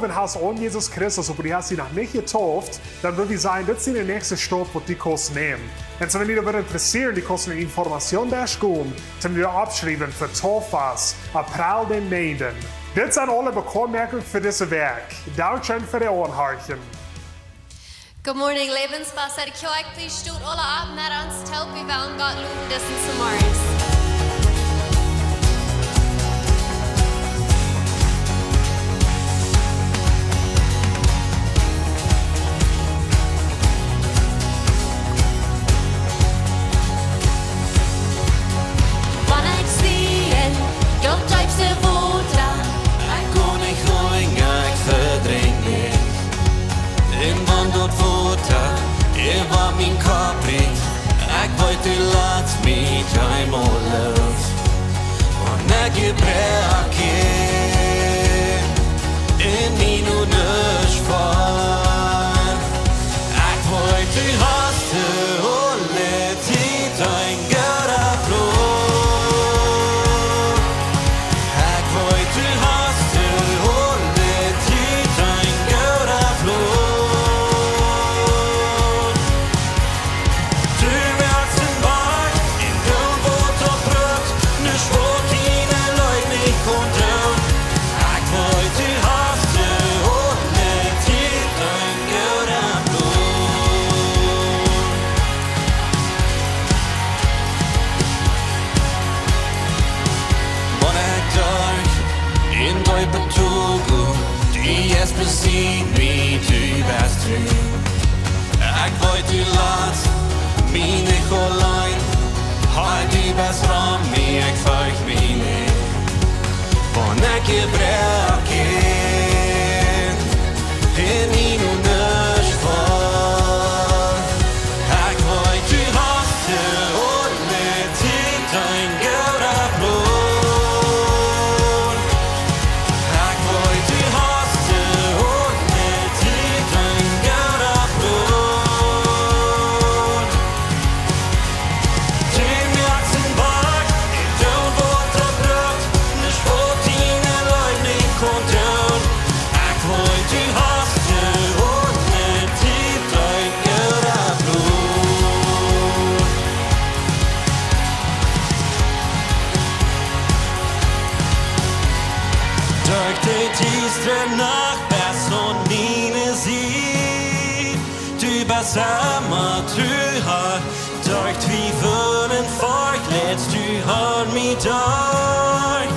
geloven hast an Jesus Christus, aber die hast sie noch nicht getauft, dann würde ich sagen, das ist der nächste Schritt, was die kannst nehmen. Und so, wenn die darüber interessieren, die kannst eine Information bekommen, dann wir abschreiben für Taufas, April den 9. Das sind alle Bemerkungen für dieses Werk. Dankeschön für die Ohren. Good morning, levensfast. Ik jou please stoot alle op naar ons te helpen. We gaan God loven dus in Samaris. Wanneer ik zie en dat type ze voeten, ik kon niet gooien, ik verdrink niet. In wandelt voeten, je was mijn kaprit, ik weet u laat me eenmaal los. Wanneer je break in mijn neus van, ik weet u haste, let it een gara pro. Ik weet u haste, let it een gara pro. Zien wie du best true. Ik weet u laat, mij niet alleen. Hij du best van mij, ik vuig mij niet. Wanneer ik je break in mijn neus van. Ik weet u haste, let it een gara bloed. Ik weet u haste. Nacht best und mine sie du bessammer du har durch tvivelen farklädst du har mig dag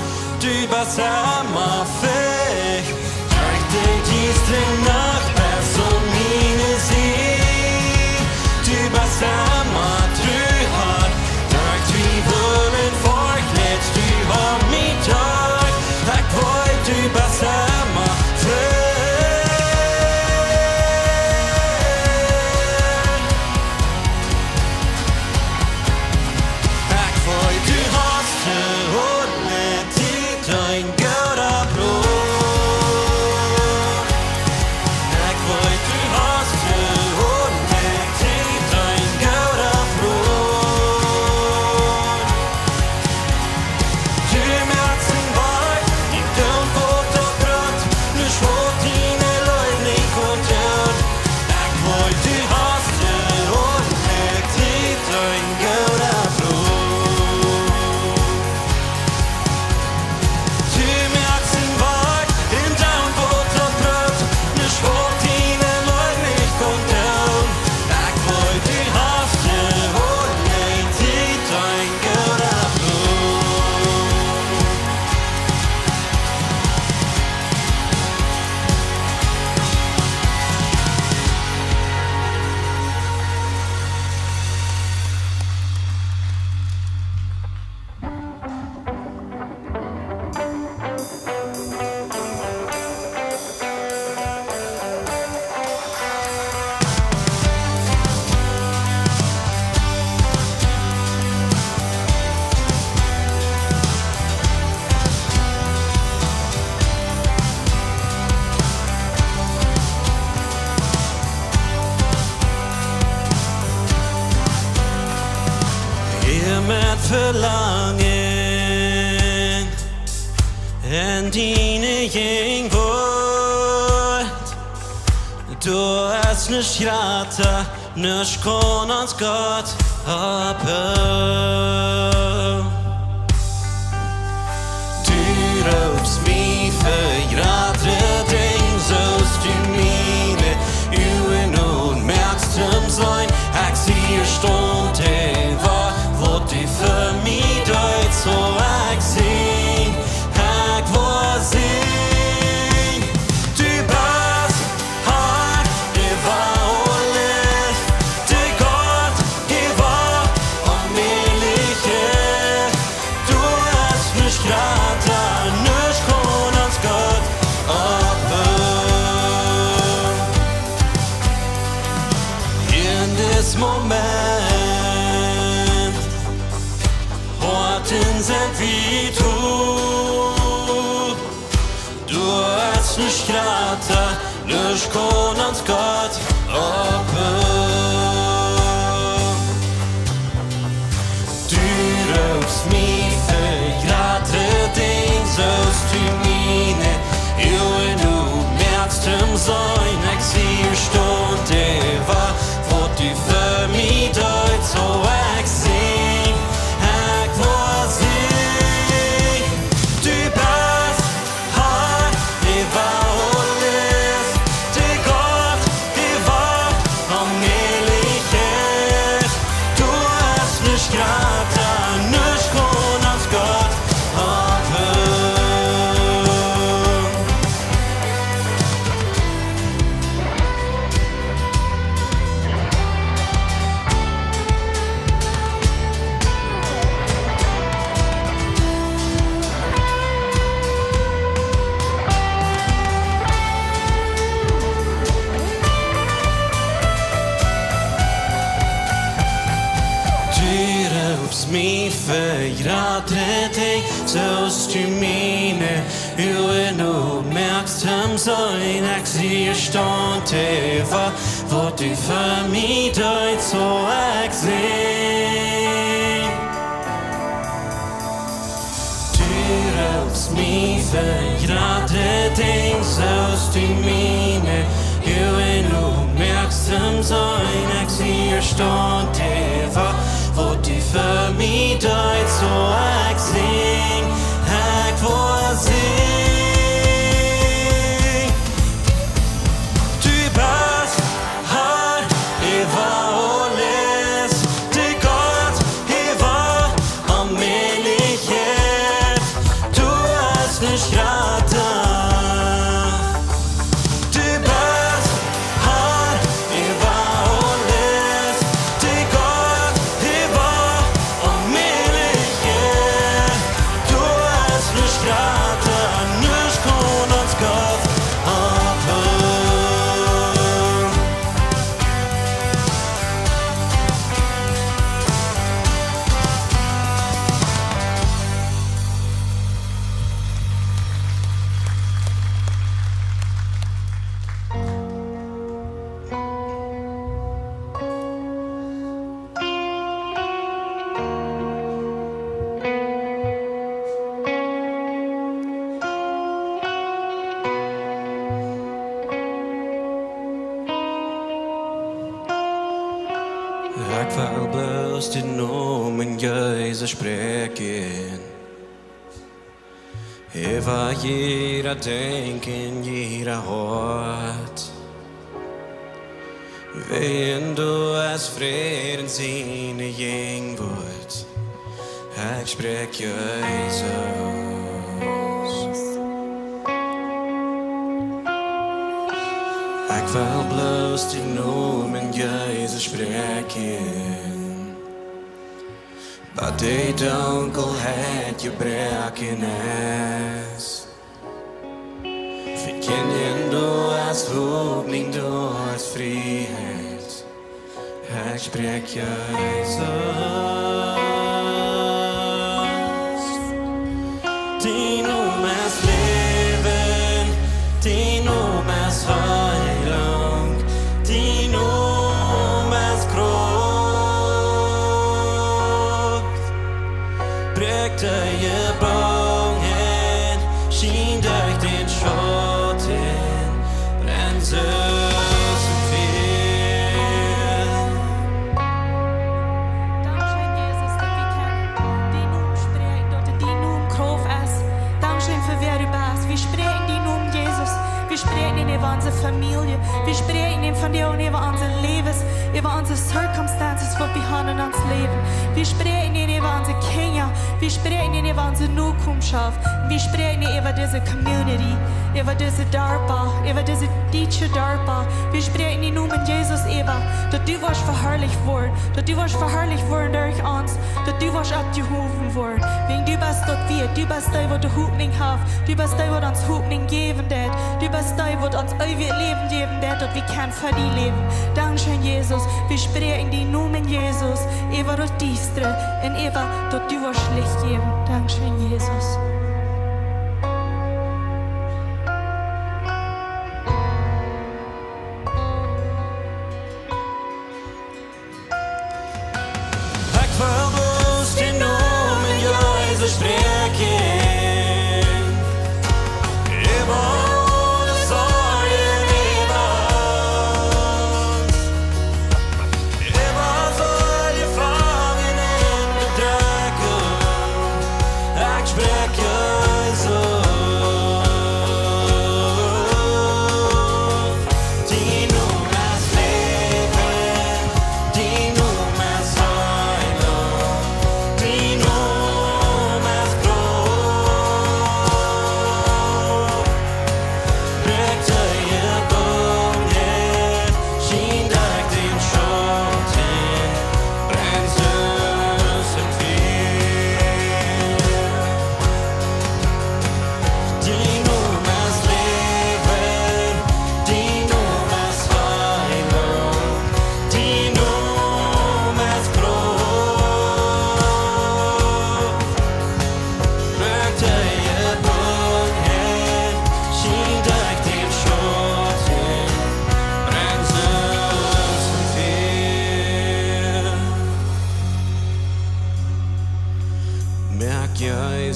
du bessammer fäck durch dig distre nacht best und mine sie du bessammer du har durch tvivelen farklädst du har mig dag tack vare du bessammer met verlangen en dienen ging voor. Du hast nicht gratis, nicht kann uns Gott haben. Du rufst mich für gerade Ding, sollst du meine Uhren und merkst im Sein, ich sehe Stunde, wo du für mich deut, so ich sing, ich will sing. Du bist hart, ich war alles, der Gott, ich war allmähliche. Du hast mich gratis, nicht kann uns Gott abhören. In diesem Moment, Horten sind wie du. Du hast nicht gratis, nicht kann uns Gott abhören. Du rufst mich für gerade Ding, sollst du meine Uhren und merkst im Sein, ich sehe Stunde, wo du für mich deut, so ich sing, ich will sing. Du bist hart, ich war alles, der Gott, ich war allmählich. Du hast nicht gratis, nicht kann uns Gott abhören. Du rufst mich für gerade Ding, sollst du meine Uhren und merkst im Sein, ich sehe Stunde, wo du für mich deut, so ich sing. Du rufst mich für gerade Ding, sollst du meine Uhren und merkst im Sein, ich sehe Stunde, wo du für mich deut, so ich sing, ich will sing. Du bist hart, ich war alles, der Gott, ich war allmählich. Du hast nicht gratis. Du bist hart, ich war alles, der Gott, ich war allmählich. Du hast nicht gratis, nicht kann uns Gott abhören. Ik wil bloos die noemen Jezus spreken. Eva jeder denken, jeder hort. Wenn du als Frieden seine jeng wordt, ik spreek Jezus. Ik wil bloos die noemen Jezus spreken. Wat de donkerheid je breken is. Verkennen du als Hoffnung, du als Freiheit. Ik spreek Jezus. Die noem es Leben, die noem es Heilung, die noem es Kraft. Breekt je bogen, schien durch den Schatten, brennt es Wir sprechen ihn über unsere Familie. Wir sprechen ihn von dir und über unsere Lebens, über unsere Circumstances, die wir haben in unserem Leben. Wir sprechen ihn über unsere Kinder. Wir sprechen ihn über unsere Zukunft. Wir sprechen ihn über diese Community, über diese Darpa, über diese Teacher Darpa. Wir sprechen ihn in Jesus über, dass du wirst verherrlicht worden, dass du wirst verherrlicht worden durch uns, dass du wirst abgehoben worden. Wegen du bist dort wir, du bist der, wo du Hoffnung hast, du bist der, wo uns Hoffnung geben wird, du bist der, wo uns ewig Leben geben wird, dass wir kein für die leben. Dankeschön, Jesus. Wir sprechen die Namen Jesus, über das Diestre und über, dass du wirst Licht geben. Dankeschön, Jesus.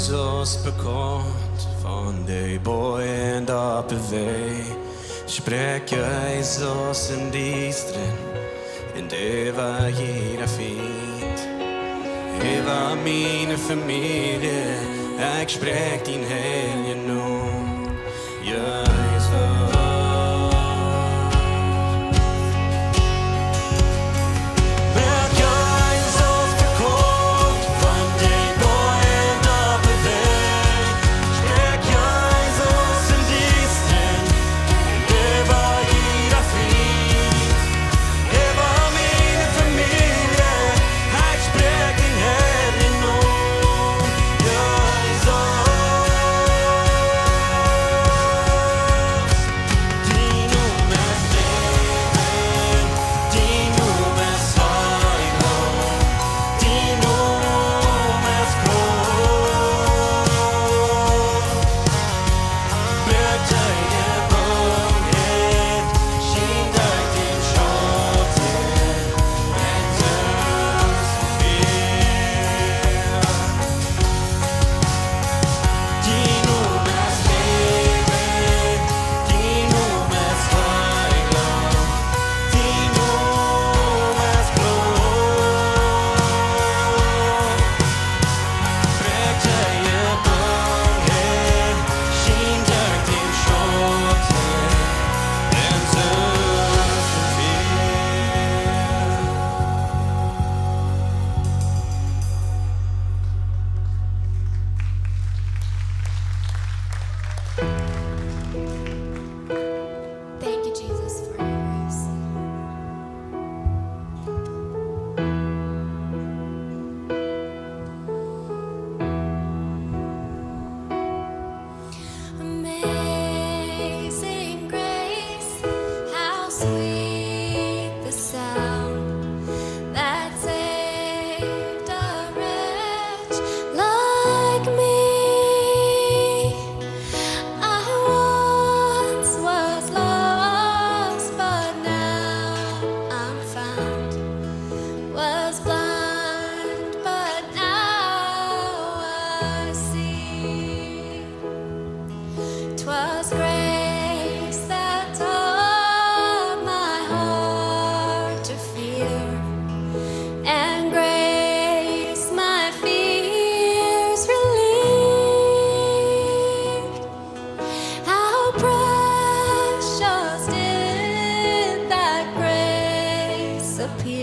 Jesus bekommt von de boeien op de wee. Spreek Jesus in diestren, in de waar jeder vindt. Eva mijn familie, ik spreek din helje noem. Jesus.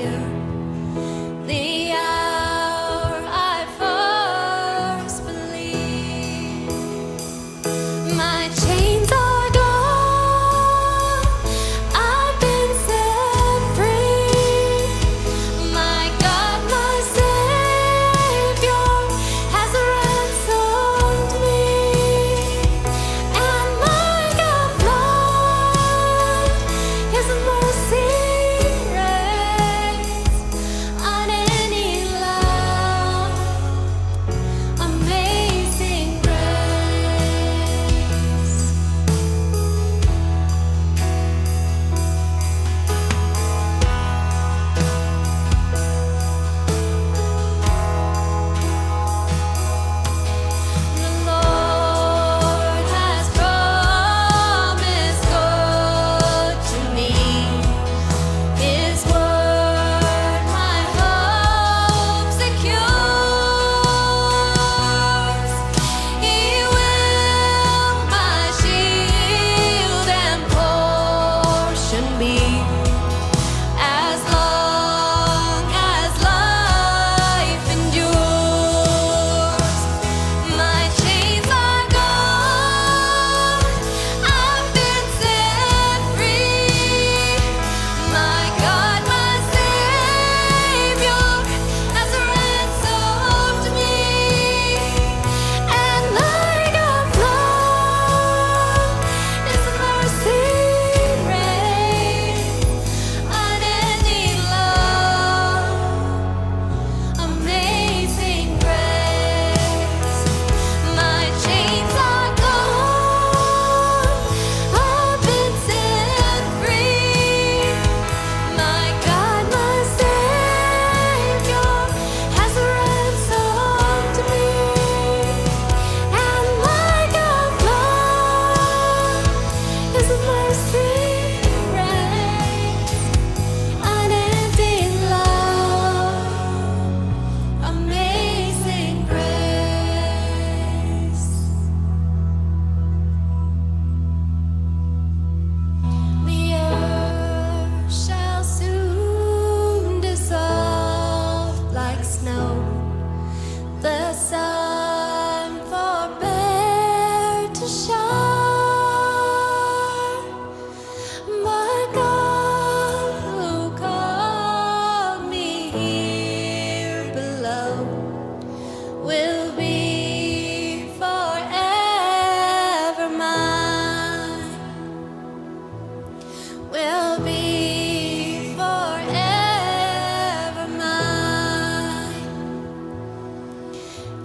you. The hour I first believed, my chains are gone, I've been set free. My God, my Savior has ransomed me, and my God flowed His mercy reigns on any love, amazing grace. The Lord has promised good to me. His word my hope secures. He will my shield and portion be, as long as life endures. My chains are gone, I've been set free. My God, my Savior has ransomed me, and like a flood His mercy reigns on any love, amazing grace. My chains are gone, I've been set free. My God, my Savior has ransomed me, and like a flood His mercy reigns, unending love, amazing grace. The earth shall soon dissolve like snow. The sun forbear to shine, but God who called me here below will be forever mine, will be forever mine.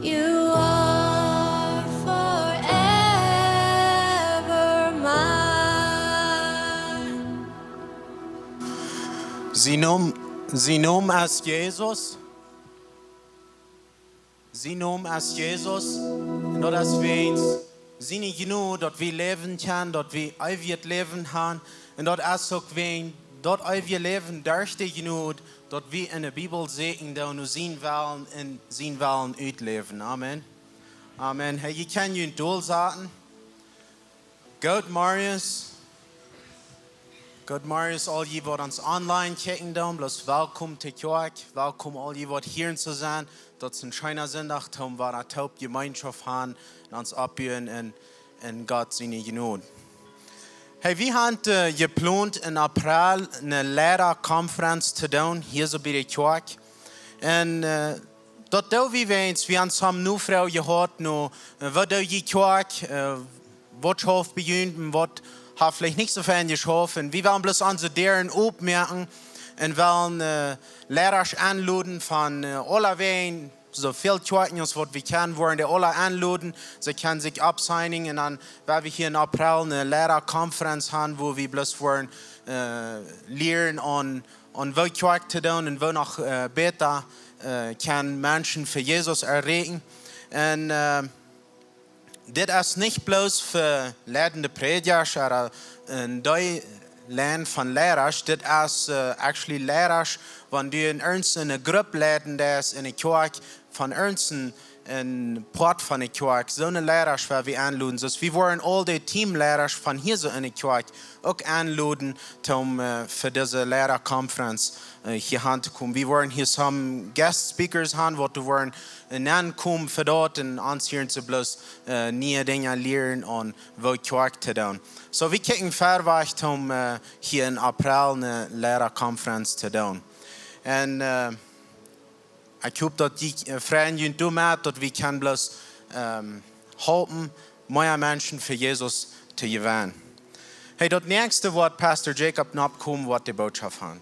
You are forever mine. Sie noem as Jesus. Sie noem as Jesus. En dat is weens. Sie niet genoeg dat we leven kan, dat we eeuwig leven gaan. En dat is ook ween, dat eeuwig leven durfde genoeg, dat we in de Bijbel zeggen dat we zien willen en zien willen uitleven. Amen. Amen. Hey, je kan je doel zetten. Goed, Marius. Good Marius, all je wat ons online kijken dan, bloß welkom te kerk, welkom all je wat hier zu zijn. Dat is een schöner Sonntag, Tom war eine taub Gemeinschaft haben, uns abhören und Gott seine Gnade. Hey, wir haben geplant in April eine Lehrerkonferenz zu tun, hier so bei der Kerk. Und dort tun wir haben zusammen nur Frau gehört, nur was die Kerk, was schafft beginnen, was hat vielleicht nicht so viel geschaffen. Wir wollen bloß unsere deren aufmerken und wollen Lehrer anladen von aller Wegen, so viel Kerken, was wir können, wollen die alle anladen. Sie können sich absignen und dann werden wir hier in April eine Lehrerkonferenz haben, wo wir bloß wollen lernen und wo Kerk zu tun und wo noch besser kann Menschen für Jesus erregen. Und das ist nicht bloß für leitende Prediger oder die Lernen von Lehrern, das ist actually Lehrer, wenn du in einer Gruppe leiten, das in der Kirche von ernsten een Port van de kerk, zo'n leiders waar we aanloden. Dus we worden al die teamleiders van hier zo in de kerk ook aanloden om voor deze leiderconferentie hier aan te komen. We worden hier samen guest speakers aan, wat we worden aankomen voor dat en ons hier te bloos nieuwe dingen leren en wat kerk te doen. So we kijken verwacht om hier in april een leiderconferentie te doen. En ik hoop dat die vrienden doen met dat we kan bloos helpen meer mensen voor Jezus te gewinnen. Hey, dat nächste wat Pastor Jacob opkomt, wat de boodschap aan.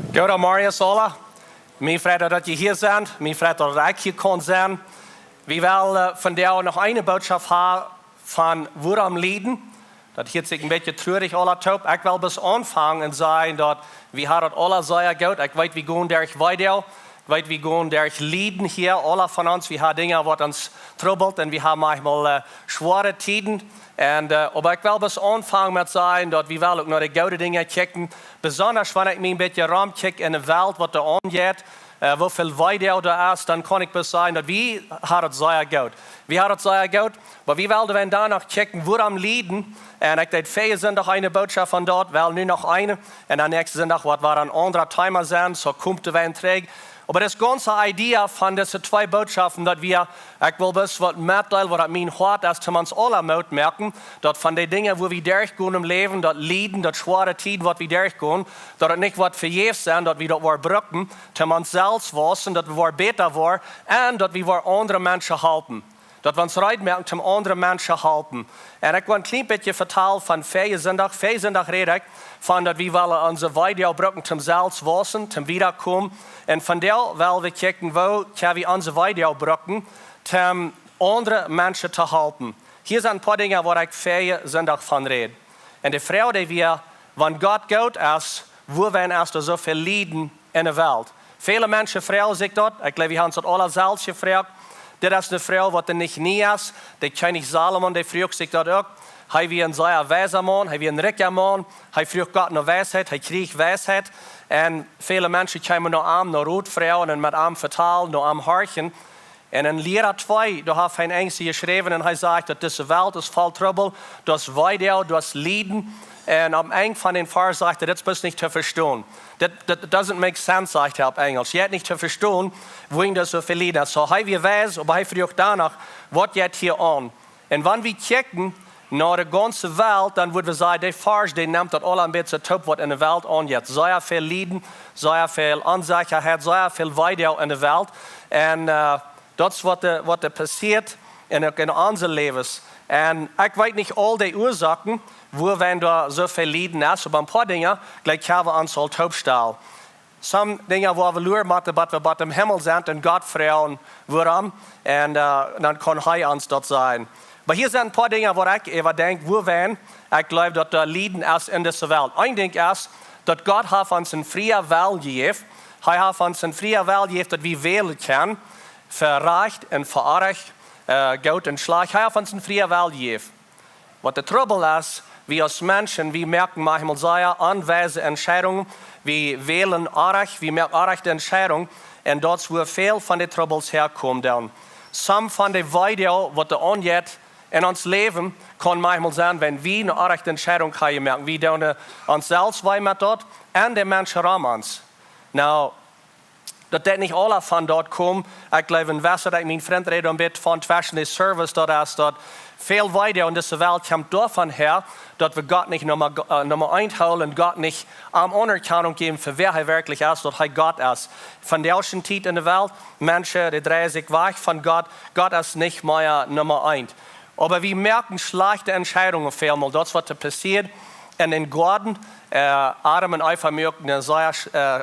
Goedemorgen Marius alle. Mijn vrienden dat je hier bent. Mijn vrienden dat ik hier kon zijn. We willen vandaag nog een boodschap hebben van Wuarom Lieden. Dat heeft zich een beetje treurig alle top. Ik wil bis aanvangen en zeggen dat we hadden alle zeer goed. Ik weet, we gaan durch Weedoag. Ik weet, we gaan durch Lieden hier. Alle van ons, we hebben dingen wat ons troubelt en we hebben manchmal schwere tijden. Aber ik wil bis aanvangen met zeggen dat we wel ook naar de goede dingen kijken. Besonders wanneer ik me een beetje rondkijk in de wereld wat er aangaat. Hoeveel Weedoag er is, dan kan ik bis zeggen dat we hadden het zeer goed. We hadden het zeer goed, maar we wilden danach checken, Wuarom Lieden. En ik deed 24 eine boodschap van dort, wel nu nog eine. En dan nächste zondag wat we een andere timer zijn, zo komt er weer terug. Maar das ganze idee van deze twee boodschappen, dat we, ik wil best wat mitteilen, wat mijn hart is, om ons alle moet merken, dat van de dingen, waar we durchgaan im Leben, dat Lieden, dat schwere tijd, wat we durchgaan, dat het niet wat vergeefs zijn, dat we dat weer brücken, om ons zelfs wassen, dat we weer beter worden, en dat we weer andere mensen helpen. Dat we ons rijden merken, om andere mensen helpen. En ik wil een klein beetje vertellen van 24 rede ik, van dat we willen onze Weedoag brücken, om zelfs wassen, om wiederkomen. En vandaar willen we kijken, wo kunnen we onze Weedoag brücken, om andere mensen te helpen. Hier zijn een paar dingen waar ik 24 van rede. En de vraag die we, wanneer God goed is, wo zijn er zoveel lijden in de wereld? Vele mensen vragen zich dat. Ik geloof, we hebben het alle zelfs gevraagd. Dit is de vrouw wat er niet is. De koning Salomon, die vroeg zich dat ook. Hij was een zeer wijze man, hij was een rijke man. Hij vroeg God naar wijsheid, hij kreeg wijsheid. En vele mensen kwamen naar hem, naar roodvrouwen en met hem vertalen, naar hem harken. En in Leraar 2, daar heeft hij een engel geschreven en hij zegt dat deze wereld is vol trouble, dat is Weedoag, dat is lijden. En am eind van den Vers sagt das ist nicht zu verstehen. That doesn't make sense, sagt op Engels. Je hebt niet te verstaan, wohin das so viel Lieder. So, hij weer wijs, aber hij vroeg danach, wat jet hier aan? En wanneer we kijken naar de ganze wereld, dan worden we zeggen, die Vers, die neemt dat alle een beetje top wat in de wereld aanjet. Zeer veel Lieden, zeer veel onzekerheid, zeer veel Weedoag in de wereld. En dat is wat er passiert in onze levens. En ik weet niet al die oorzaken, wo wenn da so viel Lieden ist, aber ein paar Dinge, gleich haben wir uns halt aufstellen. Some Dinge, wo wir nur machen, dass wir bei dem Himmel sind und Gott fragen, warum, und dann kann er uns dort sein. Aber hier sind ein paar Dinge, wo ich immer denke, wo wenn, ich glaube, dass da Lieden ist in dieser Welt. Ein Ding ist, dass Gott hat uns eine freie Welt gegeben. Er hat uns eine freie Welt gegeben, dass wir wählen können, für Recht und für Unrecht, Gut und Schlecht. Er hat uns eine freie Welt gegeben. Was der Trouble ist, wir als Menschen, wir merken manchmal sehr unweise Entscheidungen, wir wählen Unrecht, wir merken unrechte Entscheidungen, und dort wo viel von den Troubles herkommen. Some von den Weedoag, was der angeht in uns Leben, kann manchmal sein, wenn wir eine unrechte Entscheidung haben, merken wir tun uns selbst weh mit dort und die Menschen um uns. Now, dat niet alle van dort komen. Ik geloof in Westen, dat mijn vriend redt een beetje van zwischen de service, dat is dat veel Weedoag in deze wereld komt daarvan her, dat we God niet nummer 1 houden en God niet anerkennung geven voor wer hij werkelijk is, dat hij God is. Van de eerste tijd in de wereld, mensen die draaien zich weg van God. God is niet meer nummer 1. Aber wir merken schlechte Entscheidungen vielmal. Das, was passiert in den Garten. Adam und Eva merken eine sehr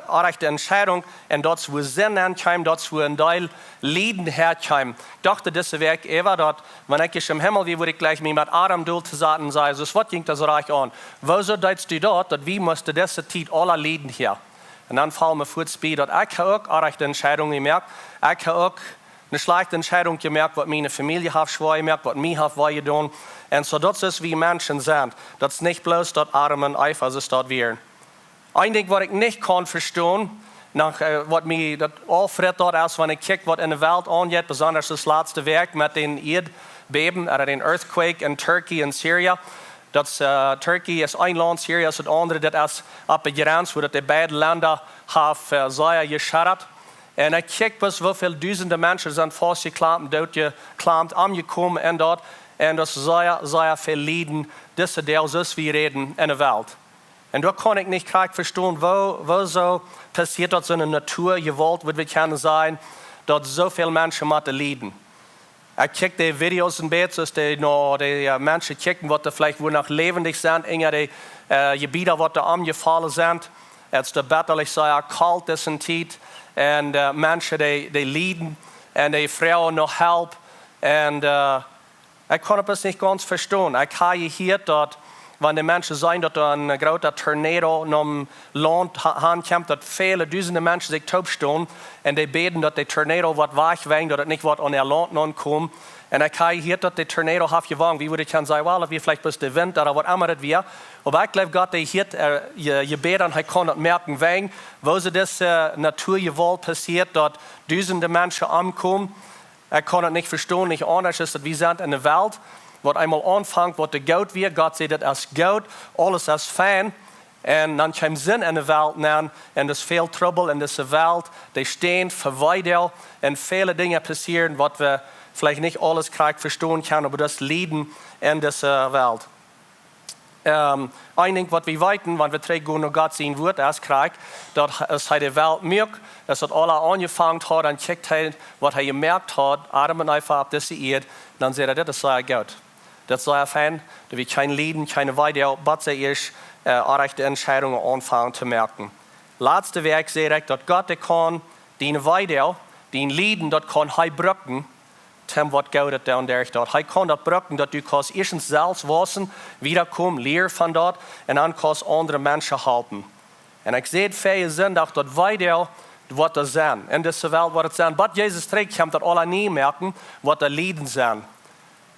rechte Entscheidung. Und dort, wo Sinn herkommt, dort, wo ein Teil Leiden herkommt. Ich dachte, das wäre Eva dort, wenn ich im Himmel wäre, würde ich gleich mit Adam durchzusagen und sagen, so, was ging das reich an? Wieso denkst du dort, dass wir mussten diese Zeit alle Leiden hier? Und dann fallen wir vor, dass ich auch rechte Entscheidungen gemerkt. Ich habe auch eine schlechte Entscheidung gemerkt, was meine Familie hat schwer gemerkt, was mir hat weh getan. Und so das ist, wie Menschen sind. Das ist nicht bloß, dass Adam und Eva es dort wären. Ein Ding, was ich nicht kann verstehen, nach wat mij dat aufregt dort als wenn ich kijk wat in de Welt aangeht, besonders das laatste werk met den Erdbeben, den earthquake in Turkey en Syria. Dat Turkey is een land, Syria is het andere, dat is op de grens, waar de beide landen hebben zeer geschadet. En ik kijk bis hoeveel duizenden mensen zijn vastgeklampt, doodgeklampt, omgekomen en dat. En dat is zeer veel lijden, deze deel zoals we reden in de wereld. En daar kan ik niet krijgen verstaan, wo zo passiert dat zo'n natuurgewalt, wat we kunnen zijn, dat zoveel mensen moeten lijden. Ik kijk die video's een beetje, zoals die mensen kijken wat er vielleicht wohl nog levendig zijn, in die gebieden wat er omgevallen zijn. Het is de betterlijk zeer koud is een tijd. En mensen die lijden en die vrouwen nog helpen. En ik kan het niet ganz verstaan. Ik heb hier dat, wanneer de mensen zijn dat er een grote tornado naar land aankomt, dat vele duizenden mensen zich opstaan en die beden dat de tornado wat wegwijnt, dat het niet wat aan het land aankomt. En ik heb hier dat de tornado heeft gevangen. Wie würde ik zeggen, wel, of wie vielleicht bis de wind, oder wat immer het weer. Aber ik geloof dat hij hier gebeden en hij kan het merken wegen, wo ze deze natuurgewalt passiert, dat duizenden mensen omkomen. Ik kan het niet verstaan, niet anders is dat we zijn in de wereld. Wat eenmaal aanvangt, wat de goud weer, God zegt dat als goud, alles is fijn. En dan komt zin in de wereld aan. En er is veel trouble in deze wereld. Die staan verwijderd. En vele dingen passieren wat we vielleicht niet alles krijgen verstaan kunnen. Maar dat is lijden in deze wereld. Een ding wat we weten, want we teruggaan naar God zijn woord, is krijgen, dat als hij de wereld merkt, dat het alle aangevangen had en kijkt hij wat hij gemerkt had, Adam en Eva op deze eerd, dan zegt hij, dat is zeer goed. Dat is zeer fijn, dat we geen lijden, geen weide, maar ze eerst rechte entscheidungen aanvangen te merken. Laatste werk zegt ik dat God kan die weide, die lijden, dat kan hij brukken, tem wat Gott het down der dort. Hij kan dat brukken, dat du kannst eerst zelfs wassen, wiederkomen, leer van dat, en dan kannst andere mensen helpen. En ik zie het veel zin dat wij wat er zijn. En dat is wel wat het zijn. Wat Jezus terugkomt, dat alle niet merken, wat er lijden zijn.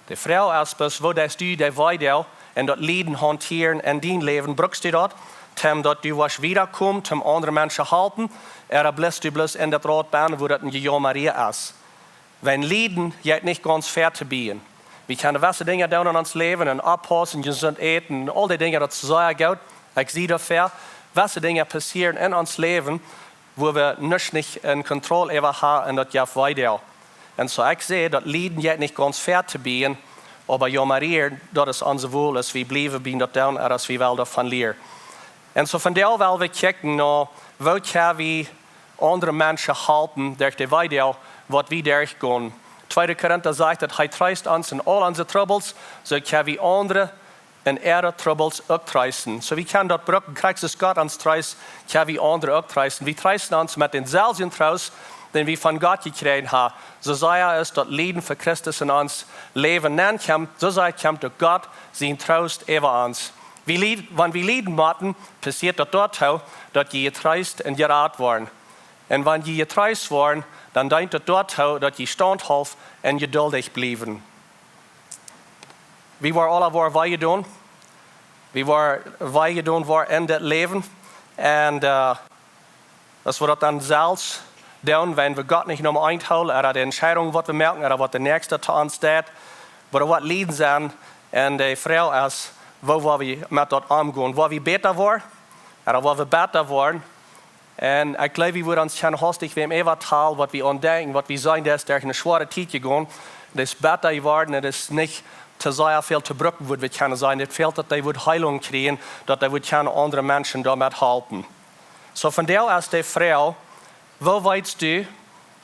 De vrouw is pas, wo dat du de weide en dat lijden hanteren en dien leven, brukst du dat, tem dat du was wiederkomt, tem andere mensen helpen, blist du bloß in dat roodbaan, wo dat een Maria is. Wenn lijden jij niet ganz fair te bieden. We kunnen wasse dingen doen in ons leven en oppassen, gezond eten en al die dingen, dat is zeer goed. Ik zie dat ver. Wasse dingen passieren in ons leven, waar we niet in controle over hebben en dat je weiter. En zo ik zie dat lijden jij niet ganz fair te bieden, maar Maria, dat is onze wohl, als we blijven bieden dat doen en als we wel daarvan leren. En zo vandaar wel we kijken naar, hoe kunnen we andere mensen helpen door de weide wat we durchgaan. 2 Korinther zegt dat hij troost ons in al onze troubles, zo kunnen we andere in ihre troubles ook troosten. So we kunnen dat brukken, krijgt dus God ons troost, kunnen we andere ook troosten. We troosten ons met denzelfde troost, den we van God gekregen hebben. Zo zei is dat lijden voor Christus in ons leven neemt, zo zei komt dat God zijn troost over ons. Wanneer we lijden moeten, passiert dat dort dat je getroost en geraad wordt. En wanneer je getroost wordt, dan dient het dort dat je standhaft en geduldig blijven. We waren alle waar wij doen. We waren wij doen waar in dit leven. En dat we dat dan zelfs doen, wanneer we God niet nummer eindhouden, er de entscheidung wat we merken, er wat de nächste te ons staat. Maar wat lijden zijn, en de vrouw is, waar we met dat omgaan. Waar we beter worden, er waar we beter worden. En ik geloof, we worden ons gaan hastig weer even taal, wat we ontdekken, wat we zijn, dat is door een zware tijd gegaan. Het is beter geworden, het is niet te zeer veel te brukken, wat we kunnen zijn. Het fehlt dat we heilung krijgen, dat we kunnen andere mensen daarmee helpen. Zo vandaar als de vrouw, wat weet du,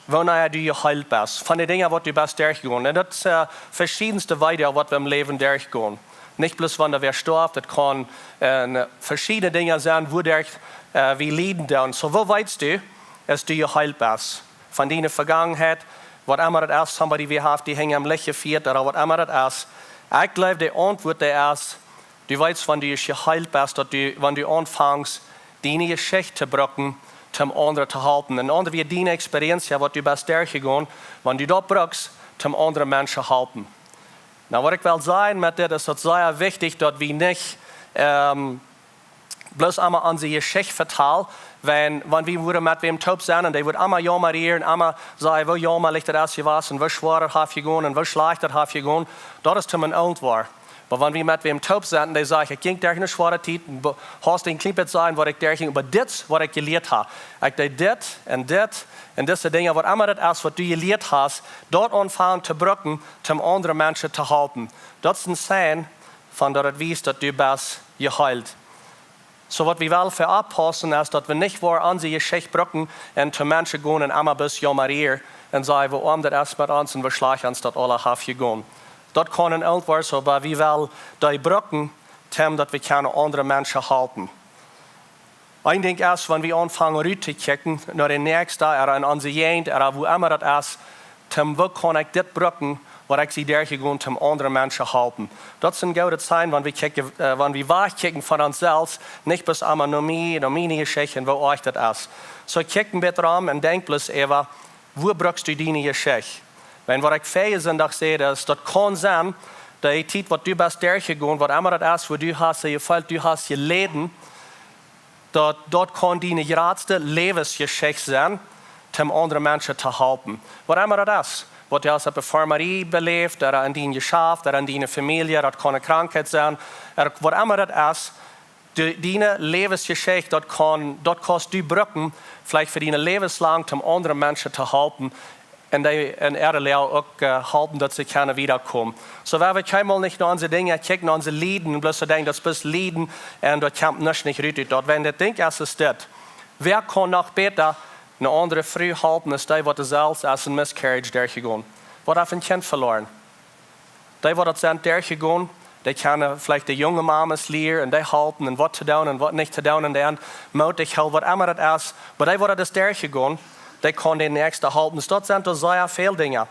wanneer du je heil bent? Van de dingen wat du best doorgegaan. En dat is verschillende wijden wat we im leven doorgaan. Niet bloß wanneer we sterven, het kan verschillende dingen zijn, wodurch we lijden doen. So, wat weet du, als du je heil bent? Van die vergangenheid, wat immer het is, somebody we have, die hing am licht gevierd, of wat immer het is. Ik geloof, de antwoord is, du weet, wanneer du je heil bent, dat du, wanneer du anfängst, die Geschichte te brukken, Toom Aundre te helpen. En andere weer die experientie, wat du best doorgegaan, wanneer du dat brukst, Toom andere mensen helpen. Nou, wat ik wil zeggen met dit is, dat zeer wichtig dat we niet bloß einmal an sie Geschichte vertellen, wenn wir mit wem top sind und die wird einmal jammerieren, einmal sagen, wie jammerlich das was und wie schwerer hat gegangen und wie schlechter hat gegangen, das ist zum alt war. Aber wenn wir mit wem top sind und die sagen, ich ging durch eine schwere Zeit, hast den Klippet sein, was ich durch ging, aber das, was ich gelehrt habe. Ich habe das und diese Dinge, was immer das ist, was du gelehrt hast, dort anfangen zu brücken, um andere Menschen zu helfen. Das ist ein Sein, von der es weiß, dass du bist geheilt. So was wir wollen für abpassen ist, dass wir nicht nur an sie Geschichte brücken und zu Menschen gehen und einmal bis jammerieren und sagen, warum das ist mit uns und wir schlagen uns das alle haben gehen. Das kann ein alt werden, aber wir wollen die brücken, dass wir keine anderen Menschen helfen. Ich denke erst, wenn wir anfangen, rüber zu kicken, nach den nächsten, oder in unsere Gegend, oder wo immer das ist, wo kann ich das brücken, was ich sie durchgehen, um andere Menschen helfen. Das sind gute Zeichen, wenn wir wegkicken von uns selbst, nicht bis einmal nur meine Geschichte, wo euch das ist. So kicken bitte rum und denk bloß, Eva, wo brauchst du deine Geschichte? Wenn was ich fähig sind, ich sehe, das kann sein, dass ich tut, was du bist durchgegangen, was immer das ist, wo du hast gefällt, du hast gelitten, dort kann deine geradste Lebensgeschichte sein, um andere Menschen zu helfen. Was immer das ist. Was du aus der Performerie belebt, oder an deinem Geschäft, oder an deiner Familie, das kann eine Krankheit sein, oder was immer das ist, deine Lebensgeschichte, dort kannst du brücken, vielleicht für deine Lebenslang, um andere Menschen zu helfen, und ehrlich auch helfen, dass sie können wiederkommen. So, wenn wir keinmal nicht nur unsere Dinge kicken, unsere Lieden, und bloß so denken, das bist Lieden, und dort kommt nicht richtig dort. Wenn du denkst, es ist das, wer kann noch besser eine andere Frau halten, als die, die selbst als ein Miscarriage durchgegangen. Was hat ein Kind verloren? Die, die das sind durchgegangen, die können vielleicht die junge Mamas lehren und die halten und was zu tun und was nicht zu tun und dann mutig halten, was immer das ist. Aber die, die das durchgegangen, die können den Nächsten halten. Das sind sehr viele Dinge.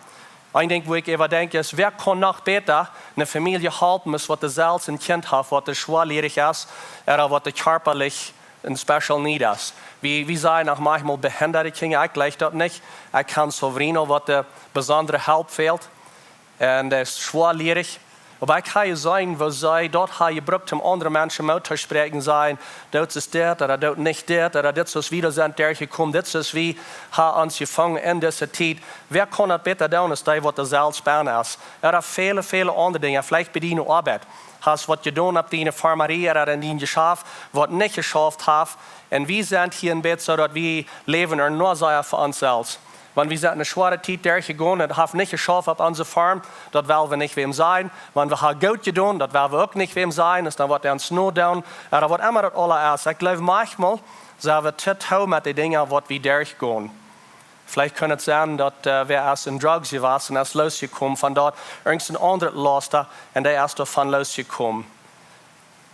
Ein Ding, wo ich immer denke, ist, wer kann noch besser eine Familie halten, als was selbst ein Kind hat, was schwerlierig ist oder was körperlich ein Special Need ist. Wie sagen auch manchmal behinderte Kinder, ich gleich das nicht. Ich kann souverän, was der besondere Help fehlt. Und das ist schwerlierig. Aber ich kann sein, wo sie dort haben gebraucht, um andere Menschen zu sprechen, sein, das ist das, oder das nicht das, oder das ist wieder sind durchgekommen, das ist wie, haben uns gefangen in dieser Zeit. Wer kann das besser tun, als die, was selbst spannend ist? Er hat viele andere Dinge, vielleicht bei deiner Arbeit. Hast was getan auf deine Farmerie oder in dein Geschäft, was nicht geschafft hast. Und wir sind hier im Bett, so dass wir leben und nur sehr für uns selbst. Wenn wir eine schwere Zeit durchgegangen und haben nicht geschafft auf unserer Farm, dort wollen wir nicht wem sein. Wenn wir haben gut getan, dort wollen wir auch nicht wem sein, dann wird er uns nur tun. Oder was immer das alles ist. Ich glaube, manchmal sind wir zu tun mit den Dingen, die wir durchgehen. Vielleicht könnte es sein, dass wir erst in Drugs waren und erst losgekommen, von dort irgendein anderes Laster und der erst davon losgekommen.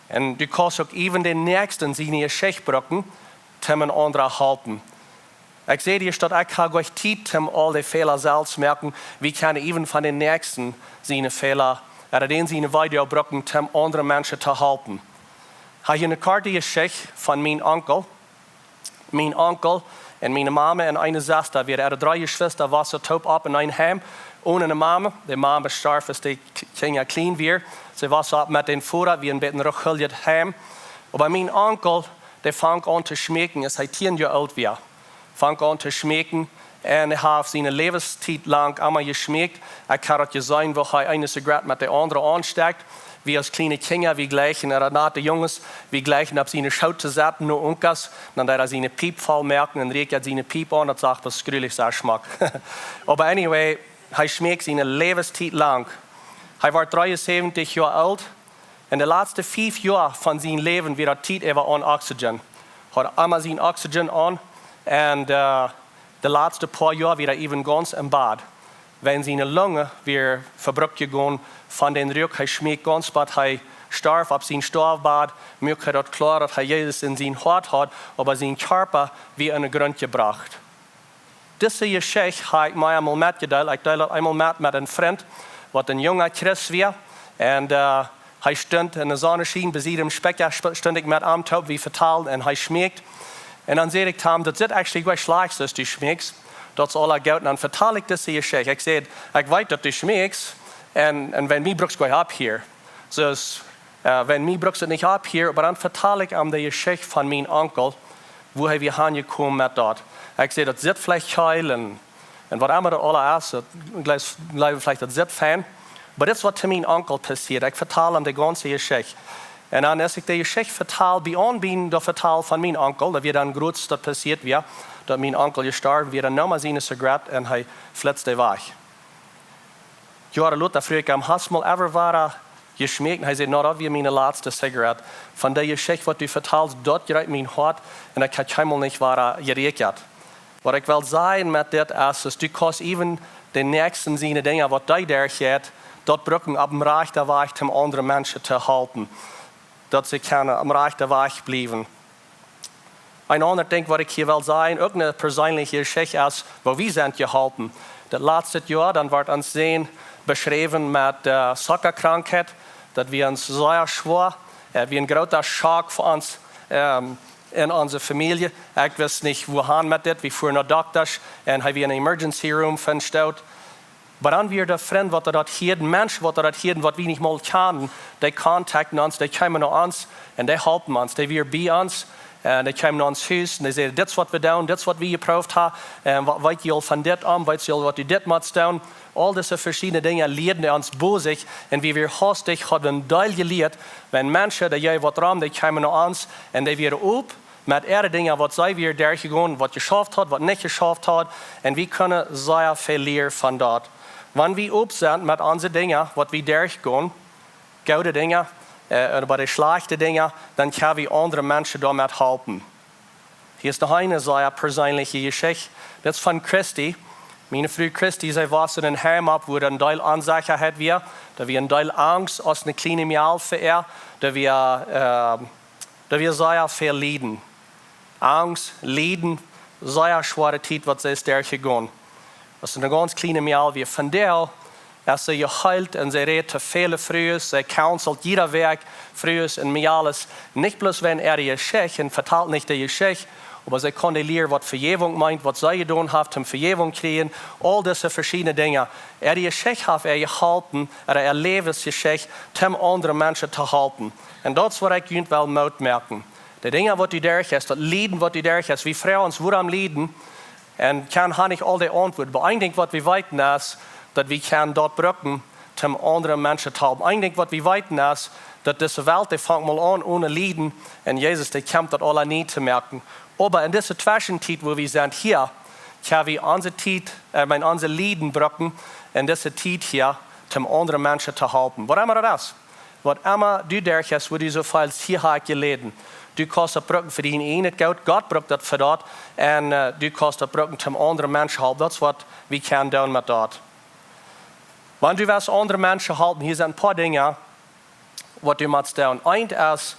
Und du kannst auch even den Nächsten seine Geschichte brücken, um einen anderen halten. Ich sehe dir, dass ich habe euch Zeit, um all die Fehler selbst merken, wie kann ich even von den Nächsten seine Fehler, oder den seine Video brücken, um andere Menschen zu halten. Ich habe hier eine Karte Geschichte von meinem Onkel. Mein Onkel und meine Mama und eine Schwester. Wir hatten 3 Geschwister, waren so top ab in ein Heim. Ohne eine Mama. Die Mama starb, als die Kinder klein waren. Sie war so ab mit den Vorrat, wie ein bisschen rückgehüllt Heim. Aber mein Onkel, der fängt an zu schmecken, als er 10 Jahre alt war. Fängt an zu schmecken. Und er hat seine Lebenszeit lang einmal geschmeckt. Er kann das sein, wo er eine Zigarette mit der anderen ansteckt. Wie als kleine Kinder, wie gleichen, oder nach den Jungs, wie gleichen auf seine Schau zu setzen, nur Unkas. Dann hat er seine Piep voll merken und regt er seine Piep an und sagt, was grülich sein Geschmack. Aber anyway, er schmeckt seine Lebenszeit lang. Er war 73 Jahre alt. In den letzten 5 Jahren von seinem Leben wird er Zeit über an Oxygen. Er hat einmal sein Oxygen an und die letzten paar Jahre wird er eben ganz im Bad. Wenn seine Lunge wird verbrückt gegangen von den Rück, er schmeckt ganz bad, er starb auf sein Stoffbad, mir ist das klar, dass er Jesus in sein Hort hat, aber sein Körper wie in den Grund gebracht. Diese Geschichte habe ich mir einmal mitgeteilt. Ich teile einmal mit einem Freund, was ein junger Christ war. Und er stand in der Sonne schien, bei seinem Speck, stand ich mit am Top, wie verteilt, und er schmeckt. Und dann sehe ich ihm, das ist eigentlich was Schlechtes, dass du schmeckst. Das ist alles gut. Und dann verteile ich diese Geschichte. Ich sage, ich weiß, dass du schmeckst. Und wenn wir brauchst du ab hier. So Wenn mir brauchst du nicht ab hier, aber dann verteile ich am die Geschichte von meinem Onkel, wo wir hingekommen mit dort. Ich sehe, das sieht vielleicht heil und was immer das alles ist, gleich vielleicht das sieht fein. Aber das ist, was meinem Onkel passiert. Ich verteile ihm die ganze Geschichte. Und dann, als ich die Geschichte verteile, bin ich verteile von meinem Onkel, da wird dann groß, das passiert wird, dass mein Onkel gestorben wird, dann nahm er seine Zigarette und er flitzt weg. Jahre später früh ich am Hasmal, ever war er geschmeckt, und er sagt, das wird meine letzte Zigarette. Von der Geschichte, was du verteilst, dort gerät mein Hart, und ich kann keinmal nicht geredet. Was ich will sagen mit das ist, du kannst even den nächsten seine Dinge, was du durchgeht, dort brücken ab dem Reich der Weg, um andere Menschen zu halten. Dass sie können am Reich der Weg bleiben. Ein anderer Ding, was ich hier will sagen, irgendeine persönliche Geschichte ist, wo wir sind gehalten. Das letzte Jahr, dann wird uns sehen, beschrieben mit der Zuckerkrankheit, dass wir uns sehr schwer, wie ein großer Schock für uns in unserer Familie. Ich weiß nicht, wohin mit das, wir fuhren nach Doktor und haben wir einen Emergency Room festgestellt. Aber dann wir der Freund, was dort hier, Mensch, was dort hier, was wir nicht mal kennen, die kontakten uns, die kommen nach uns und die helfen uns, die wir bei uns, die kommen nach uns Haus und die sagen, das was wir tun, das was wir geprüft haben, was weißt ihr von das an, weißt ihr, was ihr das machst tun. All diese verschiedenen Dinge lehren uns bei sich und wie wir hastig haben Teil gelehrt, wenn Menschen, die je was haben, die kommen nach uns und die wir auf mit ihren Dingen, was sie wir durchgegangen, was geschafft hat, was nicht geschafft hat und wir können sehr viel lernen von dort. Wenn wir up sind mit unseren Dingen, was wir durchgehen, gute Dinge, aber die schlechten Dinge, dann können wir andere Menschen damit helfen. Hier ist noch eine sehr persönliche Geschichte. Das ist von Christi. Meine Frau Christi, sie war in einem Heim ab, wo ein Teil Unsicherheit war, da wir ein Teil Angst aus einer kleinen Mial für ihr, da wir sehr viel leiden. Angst, Leiden, sehr schwere Zeit, was sie ist durchgegangen. Das ist eine ganz kleine Mial, wie von der, als sie geheilt und sie redet viele Frühes, sie counselt jeder Weg Frühes und Miales. Nicht bloß wenn die Geschichte und verteilt nicht die Geschichte, aber sie konnte lernen, was Vergebung meint, was sie getan hat, um Vergebung kriegen, all diese verschiedenen Dinge. Die Geschichte hat gehalten, eine Lebensgeschichte, um andere Menschen zu halten. Und das ist, was ich will merken. Die Dinge, was du durch hast, das Leiden, was du durch hast, wie Frauen uns Wuarom Lieden, und kann nicht all die Antwort. Aber ein Ding, was wir weiten ist, dass wir können dort brücken, um andere Menschen zu helfen. Ein Ding, was wir weiten ist, dass diese Welt, die fängt mal an ohne Leiden, und Jesus, der kommt das alle nicht zu merken. Aber in dieser Zwischenzeit, wo wir sind hier, können wir unser Leiden brücken, in dieser Zeit hier, um andere Menschen zu helfen. Was immer das ist. Was immer du durch hast, wo du so viel hier gelitten. Du kannst das brücken für den einen Geld, Gott braucht das für dort, und du kannst das brücken zum anderen Menschen helfen. Das ist, was wir können tun mit dort. Wenn du was andere Menschen helfen, hier sind ein paar Dinge, was du machst tun. Eins ist,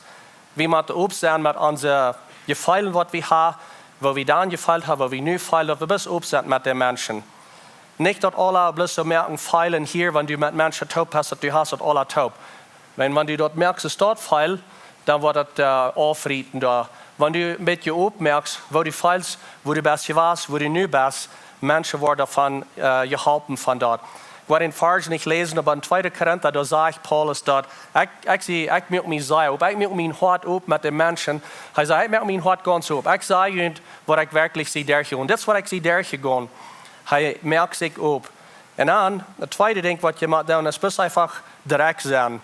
wir müssen aufsehen mit unseren Gefallen, was wir haben, wo wir dann gefallen haben, wo wir nicht feilen, wir müssen aufsehen mit den Menschen. Nicht, dass alle bloß so merken, feilen hier, wenn du mit Menschen taub hast, du hast das alle taub. Wenn du dort merkst, dass dort feilt, dann wird das aufrieten da. Wenn du mit dir aufmerkst, wo du feilst, wo du bist, wo du nicht bist, Menschen werden davon geholfen von dort. Ich werde den Vers nicht lesen, aber in 2. Korinther, da sagt Paulus dort, ich möchte mich sagen, ich möchte mein Hart auf mit den Menschen. Er sagt, ich möchte mein Hart ganz auf. Ich sage ihnen, was ich wirklich sehe durchgegangen. Das, was ich sehe durchgegangen, er merkt sich auf. Und dann, das zweite Ding, was ich mache, ist, bis einfach direkt sein.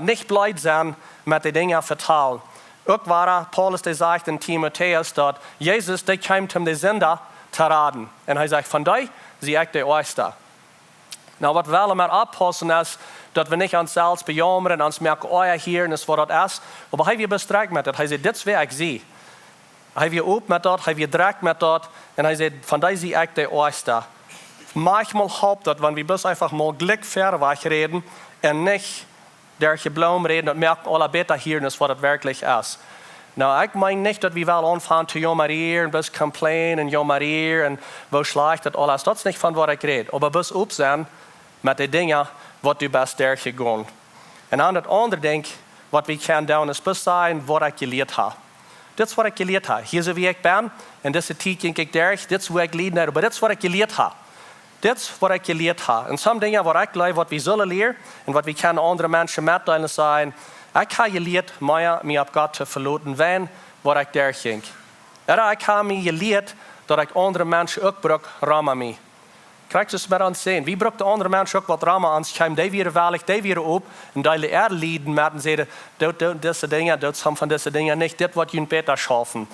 Nicht blöd sein, mit den Dingen verteilen. Auch war Paulus, der sagt in Timotheus dort, Jesus, der kommt, um die Sünder zu raten. Und er sagt, von dir, sie ich der Erste. Na, was wir mal abpassen ist, dass wir nicht uns selbst bejammern, uns merken, oh ja, hier, und das war das ist. Aber wir bestreiten mit das. Er sagt, das wäre ich sie. Wir oben mit dort, wir direkt mit dort. Und er sagt, von dir, sie ich der Erste. Manchmal haupt das, wenn wir bis einfach mal Glück fairweg reden und nicht der Blumen reden und merken, alle besser hier, das was das wirklich ist. Nou, ich meine nicht, dass wir anfangen zu jammerieren, bis complainen und jammerieren und wo schlecht das alles. Das ist nicht von was ich rede. Aber bis aufsehen mit den Dingen, was du bist durchgegangen. Und dann das andere Ding, was wir können tun, ist bis sein, was ich gelehrt habe. Das ist, was ich gelehrt habe. Hier so wie ich bin, in dieser Zeit ging ich durch, das ist, wo ich leiden habe. Aber das ist, was ich gelehrt habe. Das ist, was ich gelehrt habe. Und some Dinge, was ich glaube, was wir sollen lernen und was wir können andere Menschen mitteilen sein, Ik heb geleerd mij op God te verlaten, wanneer wat ik daar ging. En ik heb mij geleerd dat ik andere mensen ook bruk rammen mee. Krijg je het met ons zien? Wie brukt de andere mensen ook wat rammen aan schuim? Die weer veilig, die weer op. En die er lieden met en zeiden, doe deze dingen, doe some van deze dingen niet. Dit wat je beter schaffen.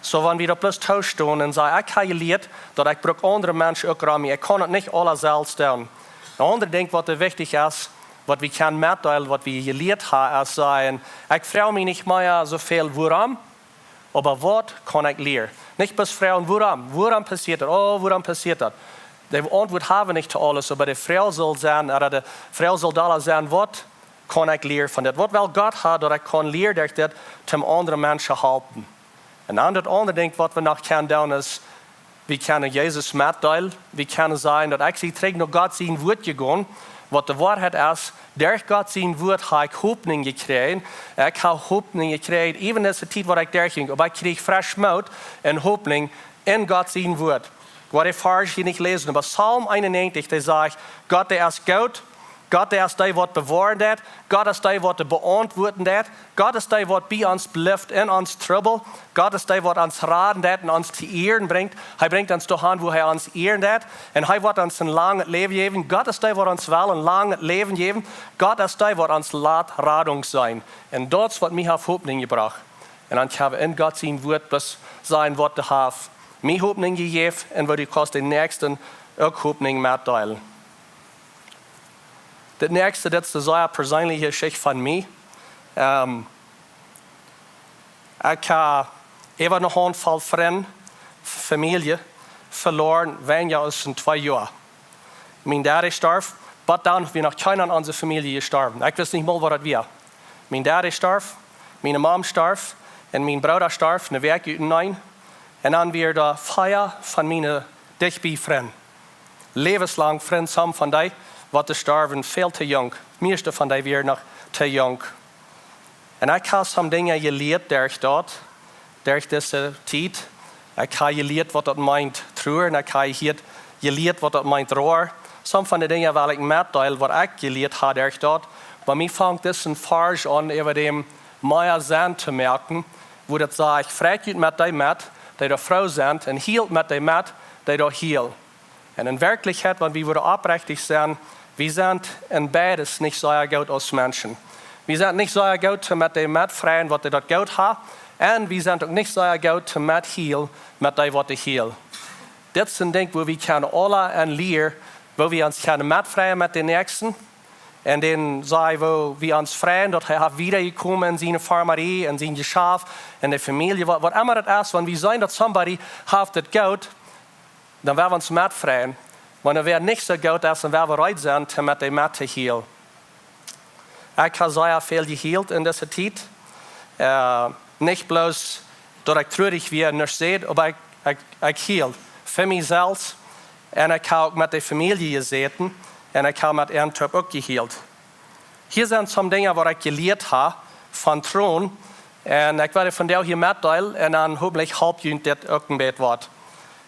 Zo wanneer we op plus thuis staan en zeggen, ik heb geleerd dat ik bruk andere mensen ook rammen. Ik kan het niet alle zelf doen. Een ander ding wat wichtig is, wat we kunnen mitteilen, wat we geleerd hebben, is zeggen, ik vraag me niet meer zoveel waarom, maar wat kan ik leren? Niet pas vragen waarom. Waarom passiert dat? Oh, waarom passiert dat? De antwoord hebben we niet te alles, maar de vraag zal zijn, de vraag zal dan zijn, wat kan ik leren van dit? Wat wil God hebben dat ik kan leren dat ik dit om andere mensen helpen? En dan het andere ding wat we nog kunnen doen is, we kunnen Jezus mitteilen. We kunnen zeggen dat ik zie terug naar God zijn woord gegaan. Wat de waarheid is, door God zijn woord heb ik hoopning gekregen. Ik heb hoopning gekregen, even in de tijd waar ik daar ging. Maar ik kreeg fresh moed en hoopning in God zijn woord. Wat ik vorige keer niet lezen, maar Psalm 91, die zegt, God die is goed. God is die wat bewaart dat. God is die wat beantwoorden dat. God is die wat bij ons blijft in ons trouble. God is die wat ons raden dat en ons te eren brengt. Hij brengt ons toch aan hoe hij ons eren dat. En hij wordt ons een lang leven geven. God is die wat ons wel een lang leven geven. God is die wat ons laat radung zijn. En dat is wat mij heeft hoopning gebracht. En dan hebben we in God zijn woord dus zijn wat te hebben. Mij hoopning gegeven en wat ik kost de nächsten ook hoopning mitteilen. Het nächste, dit is de zeer persoonlijke geschichte van mij. Ik heb even nog een aantal vrienden, familie, verloren, wanneer is in 2 jaar. Mijn dad is gestorven, maar dan hebben we nog keiner in onze familie gestorven. Ik wist niet meer wat het was. Mijn dad is gestorven, mijn mom starf en mijn broer starf, een week uit. En dan weer de 4 van mijn dichtbij vrienden. Levenslang vrienden, samen van die. Wat te sterven, veel te jong. De meeste van die weer nog te jong. En ik heb some dingen geleerd door deze tijd. Ik heb geleerd wat dat meint troer en ik heb geleerd wat dat meint roer. Some van de dingen wil ik mitteilen wat ik geleerd heb door dat. Maar mij vangt dit een farge aan over dem meer zijn te merken. Wo dat zegt, vreet je met die met, die de vrouw zijn, en hield met die met, die de hiel. En in werkelijkheid, wanneer we oprechtig zijn, we zijn in beides niet zo goed als mensen. We zijn niet zo goed met de vrienden wat dat goed hebben. En we zijn ook niet zo goed met heel met die wat heel. Dit is een ding waar we kunnen alle en leren, waar we ons kunnen metvrijen met de nächsten. En dan zeggen we ons vrijen dat hij heeft wiedergekomen in zijn farmerie, in zijn geschäft, in de familie, wat immer het is. Wanneer we zijn dat somebody heeft het goed, dan werden we ons metvrijen. Wanneer we niet zo goed is, dan werden we bereid zijn om met de mat te healen. Ik heb zeer veel geheeld in deze tijd. Niet bloos dat ik treurig weer naar zit, maar ik hield voor mezelf. En ik heb ook met de familie gezeten. En ik heb met een top ook geheeld. Hier zijn some dingen waar ik geleerd heb van troon. En ik wil van jou hier mitteilen. En dan hopelijk help je dit ook een beetje wat.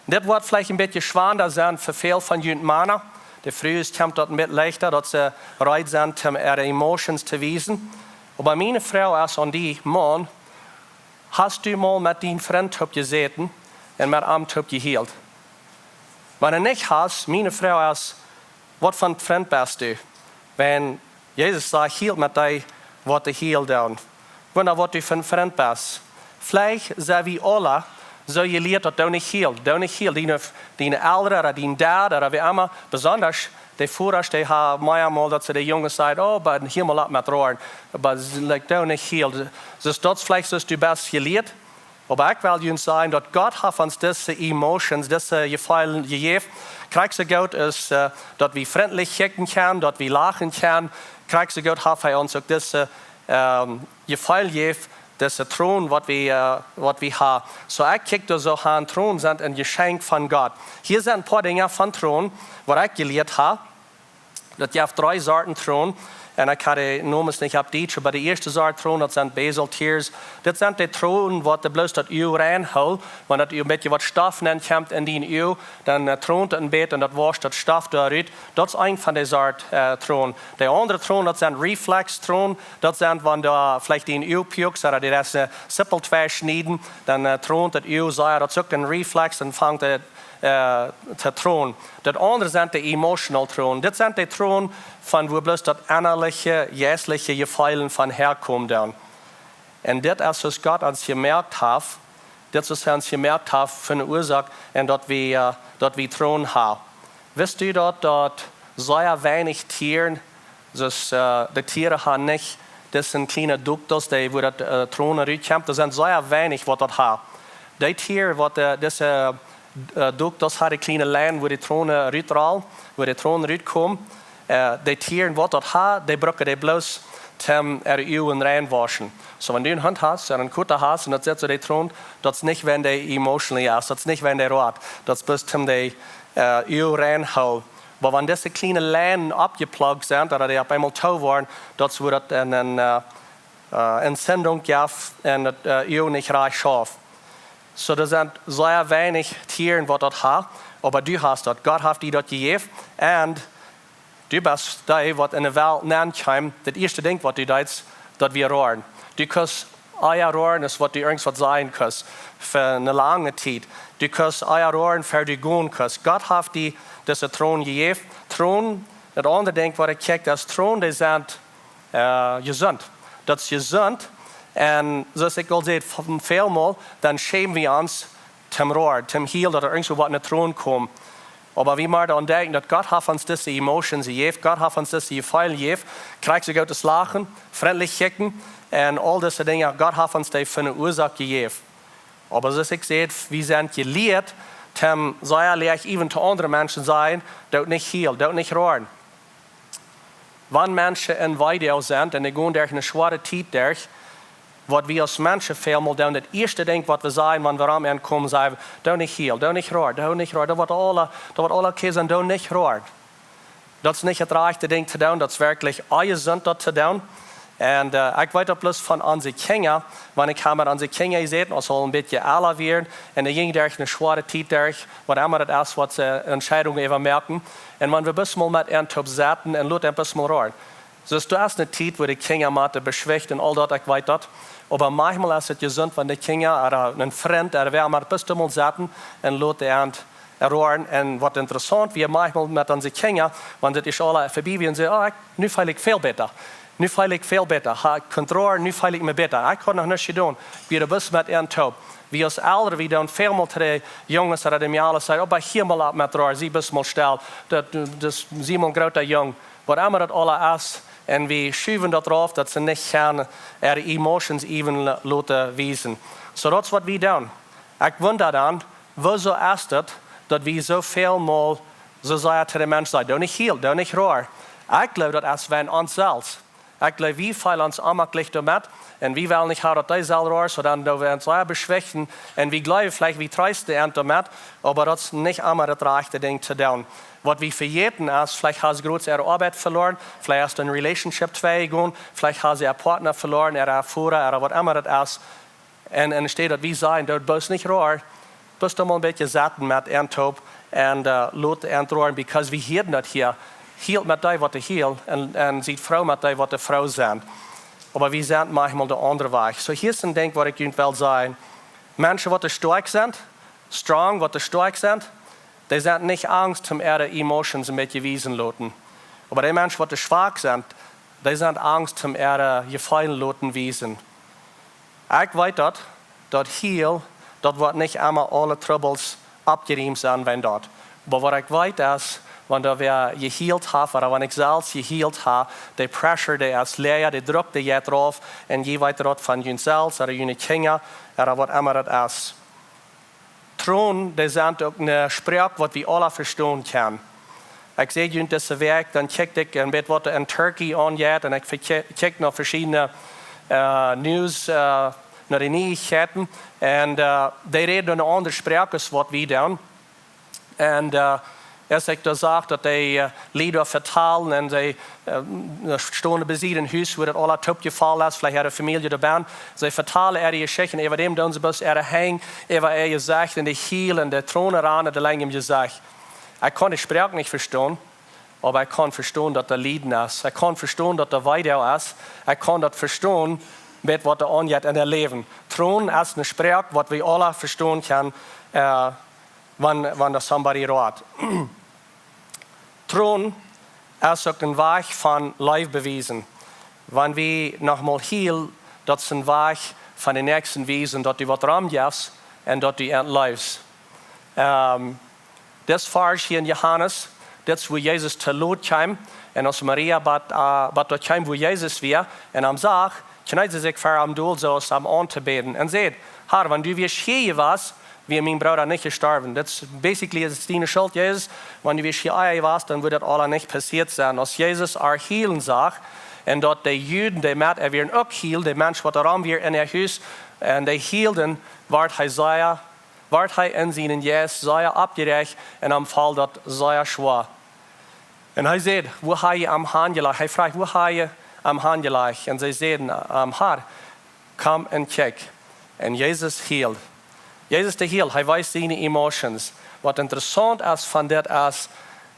Dit wordt vielleicht een beetje zwaarder zijn voor veel van jullie mannen. De vrouwen komt dat een beetje leichter, dat ze bereid zijn om ihre emotions te wijzen. Maar mijn vrouw is aan die man, hast du mal met die vriend op gezeten en met hem op geheeld? Maar niet hast, mijn vrouw is, wat van vriend bent u? Wenn Jezus zegt, hield met die wat de heel doen. Wanneer wat u van vriend bent. Vielleicht zijn we alle, zo je leert dat niet heel. Die ouderen, die dad, of wie immer. Besonders de voeders, die hebben meermaal dat ze de jongen zeiden, oh, maar helemaal op met roeren. Maar dat niet heel. Dus dat is vielleicht zoals du best geleerd. Maar ik wil jullie zeggen dat God heeft ons deze emotions, deze gevoelens gegeven. Krijg ze goed is dat we vriendelijk kijken kunnen, dat we lachen kunnen. Krijg ze goed heeft hij ons ook deze gevoel gegeven. Deze troon wat we hebben. Zo ik kijk dus zo aan troon zijn een geschenk van God. Hier zijn een paar dingen van troon wat ik geleerd heb. Dat je hebt 3 soorten troon. En ik had de noemen niet op Duits, maar de eerste soort troon, dat zijn bezeltiers. Dit zijn de troon wat de bloos dat u reinhoudt. Want dat u een beetje wat stof neemt in die u, dan troont het een beetje en dat wascht dat stof daaruit. Dat is een van de soort troon. De andere troon, dat zijn reflex troon. Dat zijn wanneer vielleicht die u pukt, zodat die dat sippelt snijden. Dan troont het u, dat zoekt een reflex en vangt het te troon. Dat andere zijn de emotional troon. Dit zijn de troon van waar bloos dat innerlijke, geestelijke gevoelen van herkomt dan. En dit is zoals God ons gemerkt heeft. Dit is ons gemerkt heeft van de oorzaak en dat we troon hebben. Wist u dat zeer weinig tieren, dus de tieren hebben niet, dat zijn kleine ductus, die waar dat troon eruit komt. Er zijn zeer weinig wat dat hebben. Die tier wat deze ductus had een kleine lijn waar de troon eruit raal, waar de troon eruit komt. Die tieren wat dat hebben, die brukken die bloos tem uw en reinwaschen. So wenn du een hond hast, een kutter hast, en dat zet zo die troon, dat is niet wanneer die emotionally is, dat is niet wanneer die rood, dat is bloos tem die uw reinhouden. Maar wanneer deze kleine lijnen opgeplukt zijn, dat die op eenmaal touw worden, dat wordt een zending gaf en dat uw niet graag schaf. So er zijn zeer weinig tieren wat dat hebben, maar du hast dat. God heeft die dat gegeven en du bist die wat in de wereld neemt, het eerste ding wat du doet, dat we roeren. Du kunt roeren is wat du ergens wat zijn kunt, voor een lange tijd. Du kunt roeren voor du gaan kunt. God heeft die deze troon gegeven. Troon, het andere ding wat ik kijk, dat is troon, die zijn gezond. Dat is gezond. En zoals ik al zei, veelmaal, dan schämen we ons ten roer, ten heel, dat er irgendwo wat in de troon komt. Maar we moeten ontdekken dat God heeft ons deze emotions gegeven, God heeft ons deze gevoelens gegeven, krijgt zich uit te slagen, vriendelijk kijken en al deze dingen. God heeft ons die van de oorzaak gegeven. Maar zoals ik zei, we zijn geleerd, ten zeer leeg even te andere mensen zijn, dat niet heel, dat niet roeren. Wanneer mensen in Weedoag zijn en die gaan door een zware tijd door, wat we als mensen veelmaal doen, het eerste ding wat we zeggen, wanneer we aankomen, zeggen we, doe niet heel, doe niet roer, doe niet roer. Dat wordt alle keer zijn, doe niet roer. Dat is niet het rechte ding te doen, dat is werkelijk gezond dat te doen. En ik weet dat plus van onze kinderen, wanneer ik met onze kinderen zit, als al een beetje ouder weer, en dan ging er een zware tijd door, wat immer het is, wat ze entscheidungen even merken. En wanneer we best mal met een top zetten en laat een best mal roer. Dus dat is een tijd waar de kinderen moeten beschwicht en al dat, ik weet dat. Maar manchmal is het gezond van de kinderen, een vriend, we maar best mal zetten en laat de hand roeren. En wat interessant, we manchmal met onze kinderen, want het is alle voorbij en zeggen, nu voel ik veel beter. Nu voel ik veel beter. Ik kan roeren, nu voel ik me beter. Ik kan nog niets doen. We zijn best met een top. We als ouderen, we doen veel meer de jongens dat in mij zeggen, bij hier mal op met roeren, zie best mal stil. Dus zie mal grote jong. Wat immer dat alle is. En we schuiven dat eraf dat ze niet gaan emotions even laten wezen. So dat is wat we doen. Ik wonder dan, wieso is het dat we zoveel mal zo zeggen tegen de mensen zeggen, doe niet heel, doe niet roer. Ik geloof dat als wij onszelf. Ik geloof, we voelen ons amakkelijk damit. En we willen niet gaan dat die zelf roer, zodat we ons zeer beschwichten. En we geloven vielleicht, we treisten aan damit. Maar dat is niet allemaal het rechte ding te doen. Wat we vergeten is, vielleicht haben sie groß ihre Arbeit verloren, vielleicht hast du eine Relationship gegangen, vielleicht haben sie einen Partner verloren, einen Führer, oder was immer das ist. Und steht, dass wir sagen, das ist nicht roer, bist du mal ein bisschen satten mit einem Top und laat roeren, because wir hören das hier. Hielt mit dem, was der hielt, und sieht Frau mit dem, was der Frau sind. Aber wir sind manchmal der andere Weg. So hier ist ein Ding, was ich Ihnen will sagen. Menschen, die stark sind, strong, die stark sind, die sind nicht Angst, um ihre Emotions ein bisschen wiesen lassen. Aber die Menschen, die schwach sind, die sind Angst, um ihre Gefühle lassen wiesen. Ich weiß dass hier, das wird nicht immer alle Troubles abgeräumt sein, wenn dort. Aber was ich weiß ist, wenn wir geheilt haben, oder wenn ich selbst geheilt habe, die Pressure, die ist leer, die Druck, die geht drauf, und je weiter dort von uns selbst, oder jene Kinder, oder was immer das ist. Troon, die sind ook een spraak wat we alle verstaan kunnen. Ik zie jullie deze week, dan kijk ik een beetje wat in Turkije aangaat en ik kijk naar verschillende nieuws, naar de nieuwigheden. En die reden een andere spraak als wat we doen. En ik daar zag dat die lieden vertalen en die stonden bezig in huis waar het alle topgevallen is, vielleicht ihre Familie da bent. Sie vertalen ihre Geschichten, über dem doen ze bus ihre hang, über ihr Gesicht und die Hiel und die Throne ran und die Länge im Gesicht. Ich kann die Sprache nicht verstehen, aber ich kann verstehen, dass der Lieden ist. Ich kann verstehen, dass der Weedoag ist. Ich kann das verstehen, mit was er angeht in der Leben. Thron ist eine Sprache, was wir alle verstehen können, wenn das somebody rät. Thron ist auch ein Weg von Life bewiesen. Wenn wir nochmal hier, das ist ein Weg von den nächsten Wiesen, dass du was ramgehst und dass du entläufst. Das Vers hier in Johannes, das wo Jesus zur Lot kam, und als Maria bat dort kam, wo Jesus war, und am Tag, knallt sie sich vor am Doel so am anzubeten und sagt, Herr, wenn du wirst hier warst, wie mein Bruder nicht gestorben. Das basically ist deine Schuld, Jesus. Wenn du hier warst, dann würde das alles nicht passiert sein. Als Jesus healen sagt, und dort die Juden, die mit er werden auch healen, die Menschen, die daran wir in ihr Haus, und die healten, ward er in seinen Jes, sei er abgerecht, und am Fall dort sei er schwach. Und er sagt, wo habe ich am Handgelag? Er fragt, wo habe ich am Handgelag? Und sie sagen, Herr, komm und check. Und Jesus healt. Jesus der healt, er weiß seine Emotions. Was interessant ist von das ist,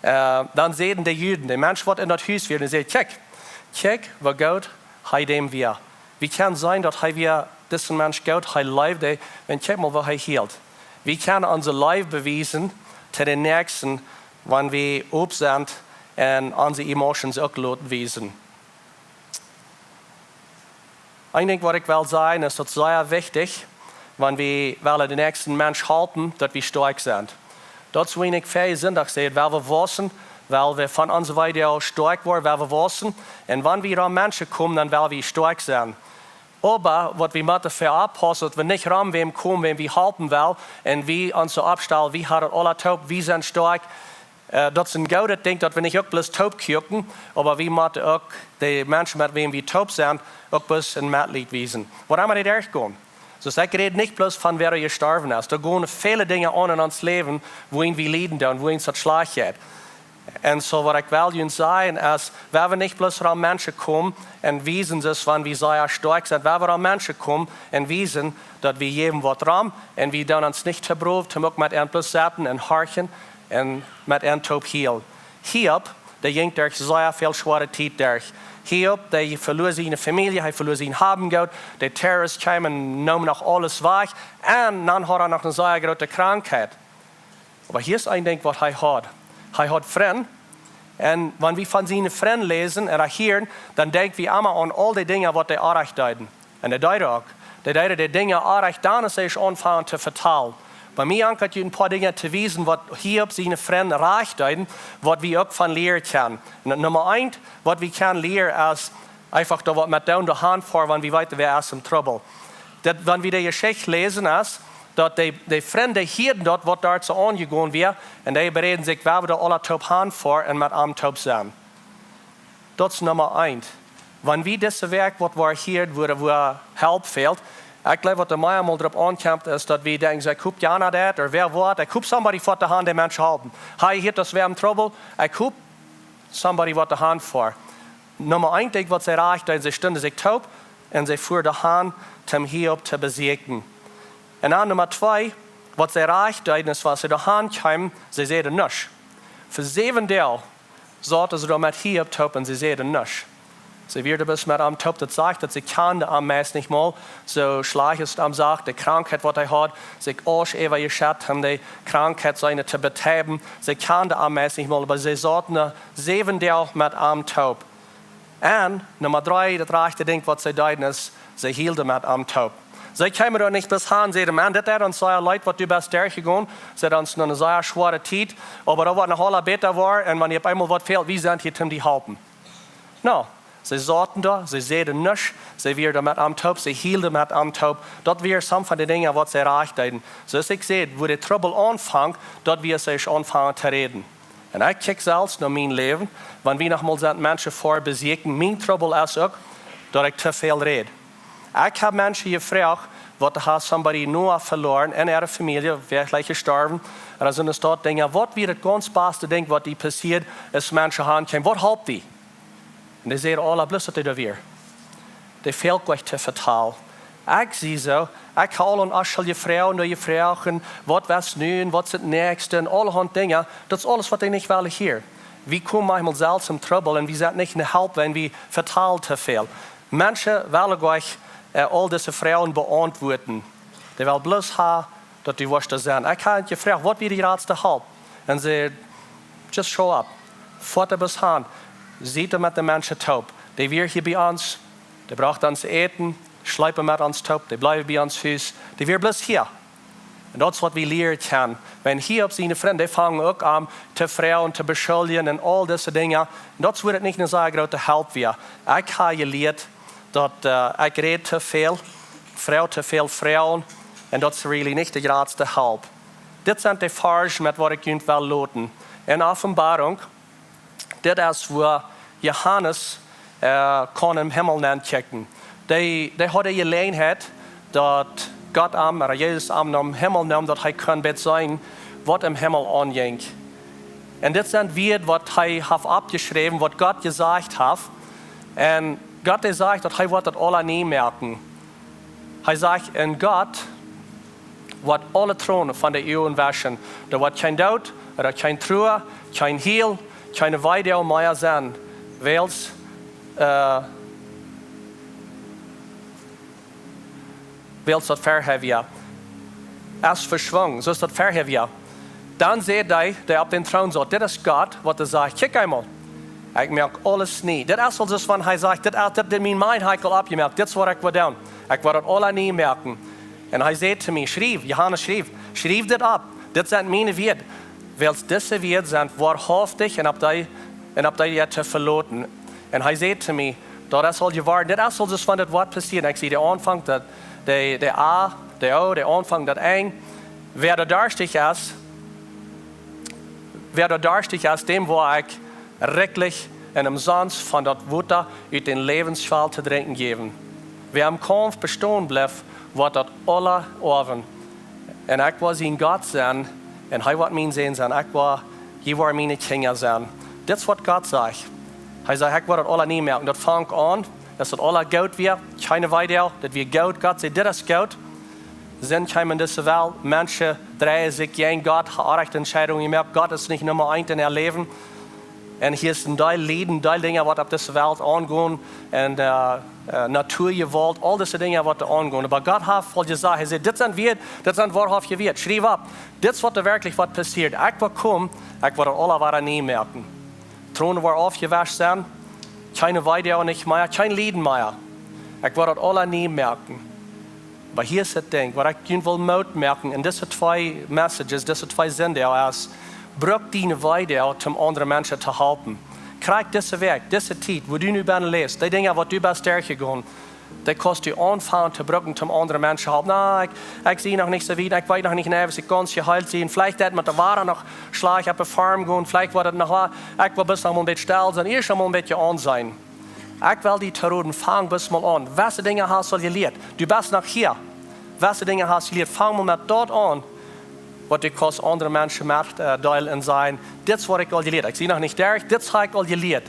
dann sehen die Juden, die Menschen, die in das Haus werden, sagen, check, wo Gott hat dem wir. Wie kann sein, dass wir diesen Mensch Gott hat lebt, wenn check mal, wo er healt. Wie kann unser Leib beweisen zu den Nächsten, wenn wir ob sind und unsere Emotions auch wiesen. Ein Ding, was ich will sagen, ist, dass es sehr wichtig, wenn wir den nächsten Mensch halten, dass wir stark sind. Das will ich viel Sinn sehen, weil wir wissen, weil wir von unserer Seite auch stark waren, weil wir wissen, und wenn wir an Menschen kommen, dann werden wir stark sein. Aber was wir müssen dafür abpassen, dass wir nicht ran wem kommen, wenn wir halten wollen, und wie unser Abstall, wie hat alle taub, wie sind stark. Das ist ein gutes Ding, dass wir nicht auch bloß taub gucken, aber wir müssen auch die Menschen, mit wem wir taub sind, auch bloß ein Mitleid wiesen. Warum wir nicht durchgehen? Dus ik rede nicht bloß von wer gestorben ist. Da gehen viele Dinge an in ons Leben, wohin wir leiden und wohin es schlecht geht. Und so, was ich will Ihnen sagen, ist, wenn wir nicht bloß an Menschen kommen und wiesen es, wenn wir sehr stark sind, wenn wir an Menschen kommen und wiesen, dass wir jedem was haben und wir dann uns nicht verbrauchen, auch mit ihnen bloß sitzen und horchen und mit ihnen taub healen. Hiob, der ging durch sehr viel schwere Zeit durch. Hiob, der verlor seine Familie, er verlor sein Habengeld, der Terrorist kam und nahm noch alles weg und dann hat er noch eine sehr große Krankheit. Aber hier ist ein Ding, was er hat. Er hat Freunde und wenn wir von seinen Freunden lesen und hören, dann denken wir immer an all die Dinge, was die erreicht haben. Und der deuten auch. Die deuten die Dinge erreicht, dann ist er anfangen zu vertellen. Bei mir ankert ein paar Dinge zu wissen, was Hiob seine Freunde erreicht haben, was wir auch von lernen können. Und Nummer 1, was wir können lernen, ist einfach da, was mit down der Hand vor, wenn wir weiter wir aus dem Trouble. Wenn wir die Geschichte lesen, ist, dass die Freunde hier dort, was dort so angegangen wird, und die bereden sich, wer wir da alle taub Hand vor und mit am taub sein. Das ist Nummer 1. Wenn wir dieses Werk, was wir hier, wo Help fehlt, ich glaube, was der Meier mal darauf ankommt, ist, dass wir denken, ich gucke ja nach das, oder wer wird, ich gucke somebody vor der Hand, der Mensch halten. Hey, hier, das wäre im Trouble, ich gucke somebody was der Hand vor. Nummer 1, Ding, was sie erreicht, sie stunden sich taub, und sie fuhr der Hand, zum Hiob zu besiegen. Und dann Nummer 2, was sie erreicht, ist, was sie der Hand kamen, sie sehen nichts. Für 7 Tage sagte sie da mit Hiob taub, und sie sehen nichts. Sie wird bis mit am Top, das sagt, dass sie kann am meisten nicht mal so schlecht ist am Sagt, die Krankheit, was er hat, sich auch über ihr Schat haben die Krankheit seine zu betreiben. Sie kann am meisten nicht mal, aber sie sollten 7 Tage mit am Top. Und Nummer 3, das rechte Ding, was sie deuten ist, sie hielten mit am Top. Sie kamen da nicht bis hin, sie man, das ist uns sehr leid, was du bist durchgegangen, sie hat uns noch eine sehr schwere Zeit, aber da war eine Halle besser war, und wenn ihr einmal was fehlt, wie sind hier, die halten? No. Sie saßen da, sie sehen nichts, sie werden mit am Taub, sie hielten mit am Taub. Das wäre some von den Dingen, was sie erreicht haben. So als ich sehe, wo der Trouble anfängt, dort wir sich anfangen zu reden. Und ich kicke selbst nach meinem Leben, wenn wir nochmal sind Menschen vorbesiegen, mein Trouble ist auch, dass ich zu viel rede. Ich habe Menschen gefragt, was hat somebody nur verloren in ihrer Familie, wirklich gestorben, oder so eine Stadt denken, was wird das ganz beste Ding, was die passiert, ist Menschen haben können, was helpt die? Und die sagen, alle bloß das da weer. Die fehlt euch zu vertalen. Ich sehe so, ich kann und als je Frauen und je Frauen, was nun, was ist das nächste, und alle Dinge, das ist alles, was ich nicht will hier. Wir kommen manchmal selbst in Trouble und wir sind nicht eine Hilfe, wenn wir verteilen zu viel. Menschen wollen euch all diese Frauen beantworten. Die wollen bloß haben, dass die was da sind. Ich habe gefragt, was wird die letzte Hilfe? Und sie, just show up. Fahrt bis hin. Seht mit den Menschen taub. Die wir hier bei uns, die braucht uns eten, schleipen mit uns taub, die bleiben bei uns Haus. Die wir bloß hier. Und das ist, was wir lernen können. Wenn hier auf seine Freunde, die fangen auch an, zu Frauen zu beschuldigen und all diese Dinge. Und das wird nicht eine sehr große Hilfe. Ich habe gelernt, dass ich rede zu viel, zu viel Frauen, und das ist really nicht die größte Hilfe. Das sind die Fargen, mit was ich will loten. In Offenbarung, das ist, wo Johannes kann im Himmel nachchecken. Die hat die Gelegenheit, dass Gott oder Jesus im Himmel nimmt, dass er kann sein, was im Himmel anging. Und das sind wir, was er hat abgeschrieben, was Gott gesagt hat. Und Gott sagt, dass er das alle nie merken. Er sagt, in Gott wird alle Throne von der Ehe waschen. Da wird kein Tod, oder kein Trauer, kein Heil, keine Weide mehr sein. Weil das verheven. Erst verschwungen, so ist das verheven. Dann seht ihr, der auf den Thron sagt, das ist Gott, was er sagt, kick einmal. Ich merke alles nie. Das ist das, wenn er sagt, das ist mein Heikel abgemerkt, das ist, was ich will tun. Ich will das alle nie merken. Und er sagt zu mir, Johannes schrieb das ab. Das sind meine Werte. Weil diese Werte sind wahrhaftig und ab die jetzt verloren. Und er sagt zu mir, das soll geworden, das ist das, wenn das Wort passiert. Ich sehe den Anfang, der A, der O, der Anfang, der Eng. Wer da durstig ist, dem war ich rechtlich und umsonst von dort Wasser uit den Lebensschwall zu trinken geben. Wer am Kampf bestehen bleibt, wird dort alle offen. Und ich war sein Gott sein, und er wird mein Sehen sein. Ich war meine Kinder sein. Das ist, was Gott sagt. Er sagt, ich werde das alle nie merken. Das fängt an, dass das alle gut wird. Keine Weide, dass wir gut, Gott sagt, das ist gut. Sind kommen in dieser Welt, Menschen drehen sich gegen Gott, haben rechte Entscheidungen gemacht. Gott ist nicht Nummer 1 in ihr Leben. Und hier ist ein Teil Lieden, Teil Dinge, was auf dieser Welt angehen. Und Naturgewalt, all diese Dinge, was da angehen. Aber Gott hat voll gesagt, er sagt, das sind wir, das sind wahrhaftige Werte. Schrieb ab, das ist wirklich was passiert. Ich war kommen, ich werde alle nie merken. Thron war aufgewascht sein, keine Weide auch nicht mehr, kein Lieden mehr. Ich werde alle nie merken. Aber hier ist das Ding, was ich will merken, und diese 2 Messages, diese 2 Sender als Bruck Diene Weedoag Toom andere Menschen zu helfen. Krieg diese Weg, diese Zeit, wo du nu bent leest, die Dinge, was du bist durchgegangen, die kostet dir anfangen zu brücken, um andere Menschen zu helfen. Na, ich sehe noch nicht so weit, ich weiß noch nicht, was ich ganz geheilt sein. Vielleicht hat mit der Ware noch Schlag auf der Farm gehen, vielleicht wird es noch, ich will bis noch mal ein bisschen still sein, ich schon mal ein bisschen an sein. Ich will die Terroren fangen bis mal an. Was Dinge hast du gelernt? Du bist noch hier. Was Dinge hast du gelernt? Fang mal mit dort an, was du kannst andere Menschen mitteilen sein. Das ist, was ich all gelernt. Ich sehe noch nicht durch, das habe ich all gelernt.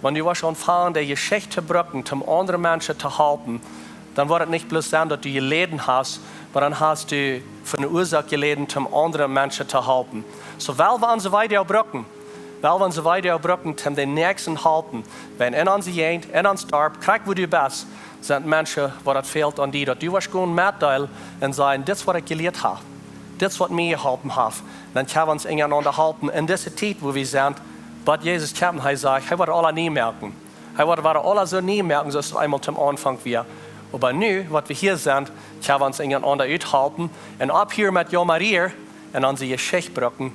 Wenn du was anfangen, die Geschichte zu brücken, um andere Menschen zu helfen, dann wird es nicht bloß sein, dass du gelitten hast, aber dann hast du von der Ursache gelitten, um andere Menschen zu helfen. So, weil wir unsere Weide brücken, um den Nächsten helfen, wenn in uns jemand, in uns starb, krieg wo du bist, sind Menschen, wo das fehlt an dir, dass du was gut mitteilen und sagen, das ist, was ich gelernt habe. Das ist, was mir geholfen hat. Dann können wir uns einander helfen in dieser Zeit, wo wir sind. Aber Jesus kam und sagt, er wird alle nie merken. Er wird alle so nie merken, dass es einmal zum Anfang wird. Aber nu, was wir hier sind, können wir uns einander uthalten. Und ab hier mit Maria und unsere Geschichte brücken,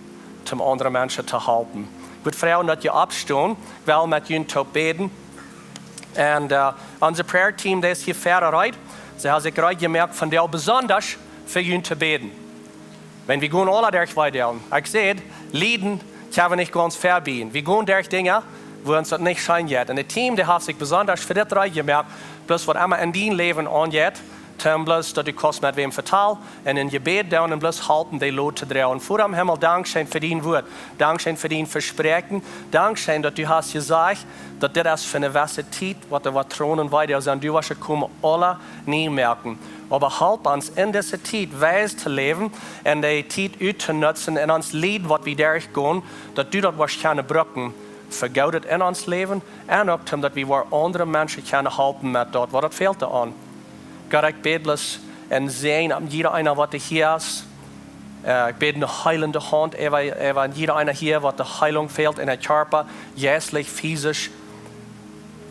um andere Menschen zu helfen. Ich würde fragen, dass ihr abstehen, weil mit ihnen zu beten. Und unser Prayer-Team, das ist hier vorbereitet. Sie haben sich gerade gemerkt, von der besonders für ihn zu beten. Wenn wir gehen alle durch weiter. Ich sehe, Lieden können wir nicht ganz verbieten. Wir gehen durch Dinge, wo uns das nicht scheint. Und das Team, der hat sich besonders für das gemerkt, bloß was immer in dein Leben angeht, Toom bloß, dass du kannst mit wem vertellen und in Gebet down und bloß halten, die Lot zu drehen. Und vor am Himmel, Dankeschön für dein Wort, Dankeschön für dein Versprechen, Dankeschön, dass du hast gesagt, dass das für eine gewisse Zeit, was du Tronen weiter sind, du wirst kommen, alle nie merken. Aber halb uns in dieser Zeit weise zu leben und die Zeit zu nutzen in uns Leben, was wir durchgehen, dass du das wahrscheinlich brücken, vergeudet in uns Leben und auch, dass wir andere Menschen können helfen mit dort, was das fehlt an. Gott, ich bete bloß und sehen, an jeder einer, was hier ist. Ich bete eine heilende Hand, an jeder einer hier, was die Heilung fehlt in der Körper, geistlich, physisch.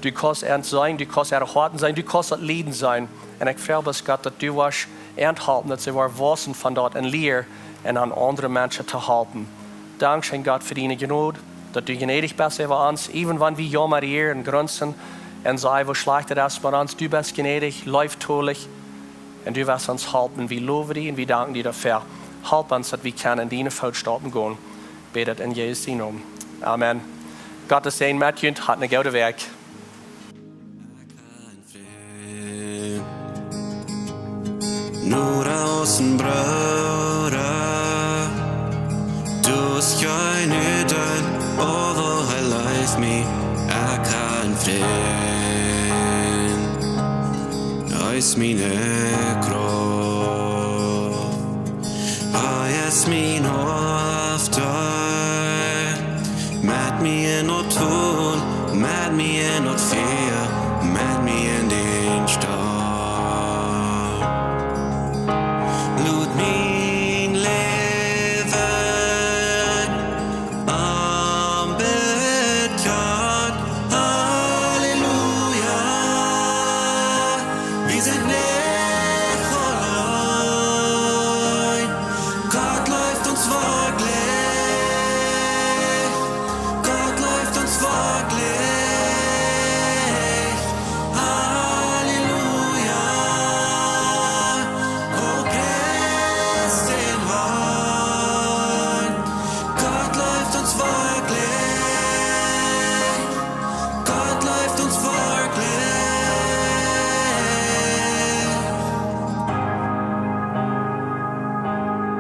Du kannst ernst sein, du kannst erhalten sein, du kannst Leiden sein. Und ich freue mich, Gott, dass du warst enthalten, dass sie war wissen von dort und leer und an andere Menschen zu halten. Dankeschön, Gott, für deine Gnade, dass du gnädig bist über uns, even wenn wir jammer hier und grunzen und sagen, wo schlecht es ist bei uns. Du bist gnädig, läuftolig und du wirst uns halten. Wir loben dich und wir danken dir dafür. Halb uns, dass wir können in deine Fußstapfen gehen. Betet in Jesu Namen. Amen. Gottes Segen mit dir und hat eine gute Weg. Nur außen Bruder, du hast keine Dein, aber er leist mich, kein Frieden, als meine Kraft, ist mein Hoffnung, mit mir noch tun, mit mir noch fear, mit mir in den Stadt. Lud mein Leben am Bettgott, Halleluja. Wir sind nicht allein, Gott läuft uns wirklich, Gott läuft uns wirklich.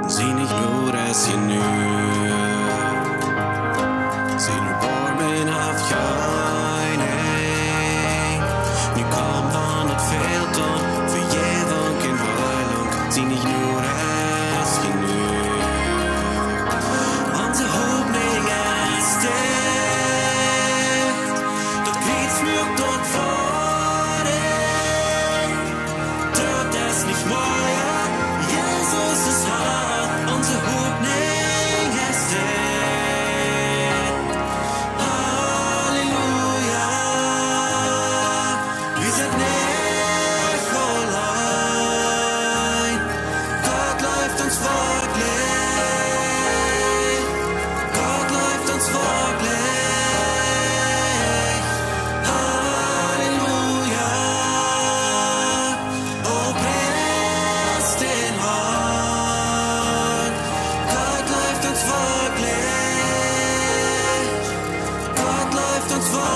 Zie niet nur als je nu, zie nu warmen af keine. Nu kom van het veld dan, verjeving en heilung. Zie niet nur als je nu, onze hoopning is dicht. Dat kriegt smurt dort vor dich, dat is niet mooi. Jesus ist hart, unsere Hoffnung ist dicht. Halleluja, wir sind nicht allein. Gott läuft uns wirklich, Gott läuft uns wirklich. Halleluja, oh preist den Herrn. Gott läuft uns wirklich, Gott läuft uns wirklich.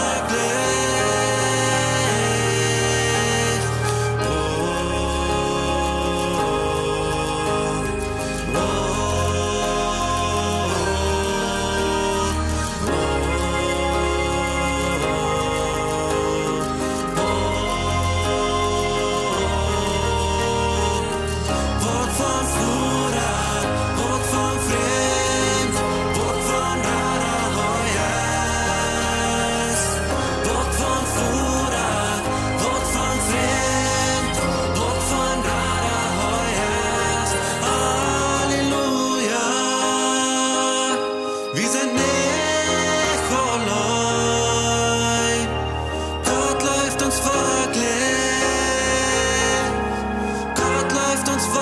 Wort von Bruder, Wort von Freund, Wort von Radaheuers. Wort von Bruder, Wort von Freund, Wort von Radaheuers. Halleluja, wir sind nicht allein. Gott läuft uns wirklich, Gott läuft uns wirklich.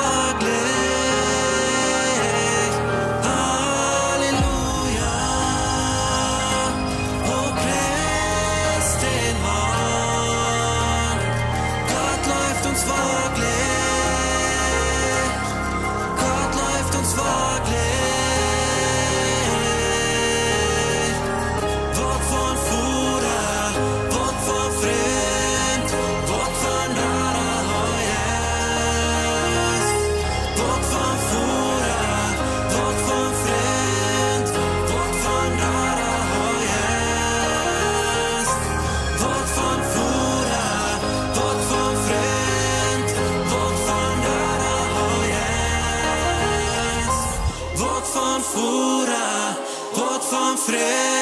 vrede.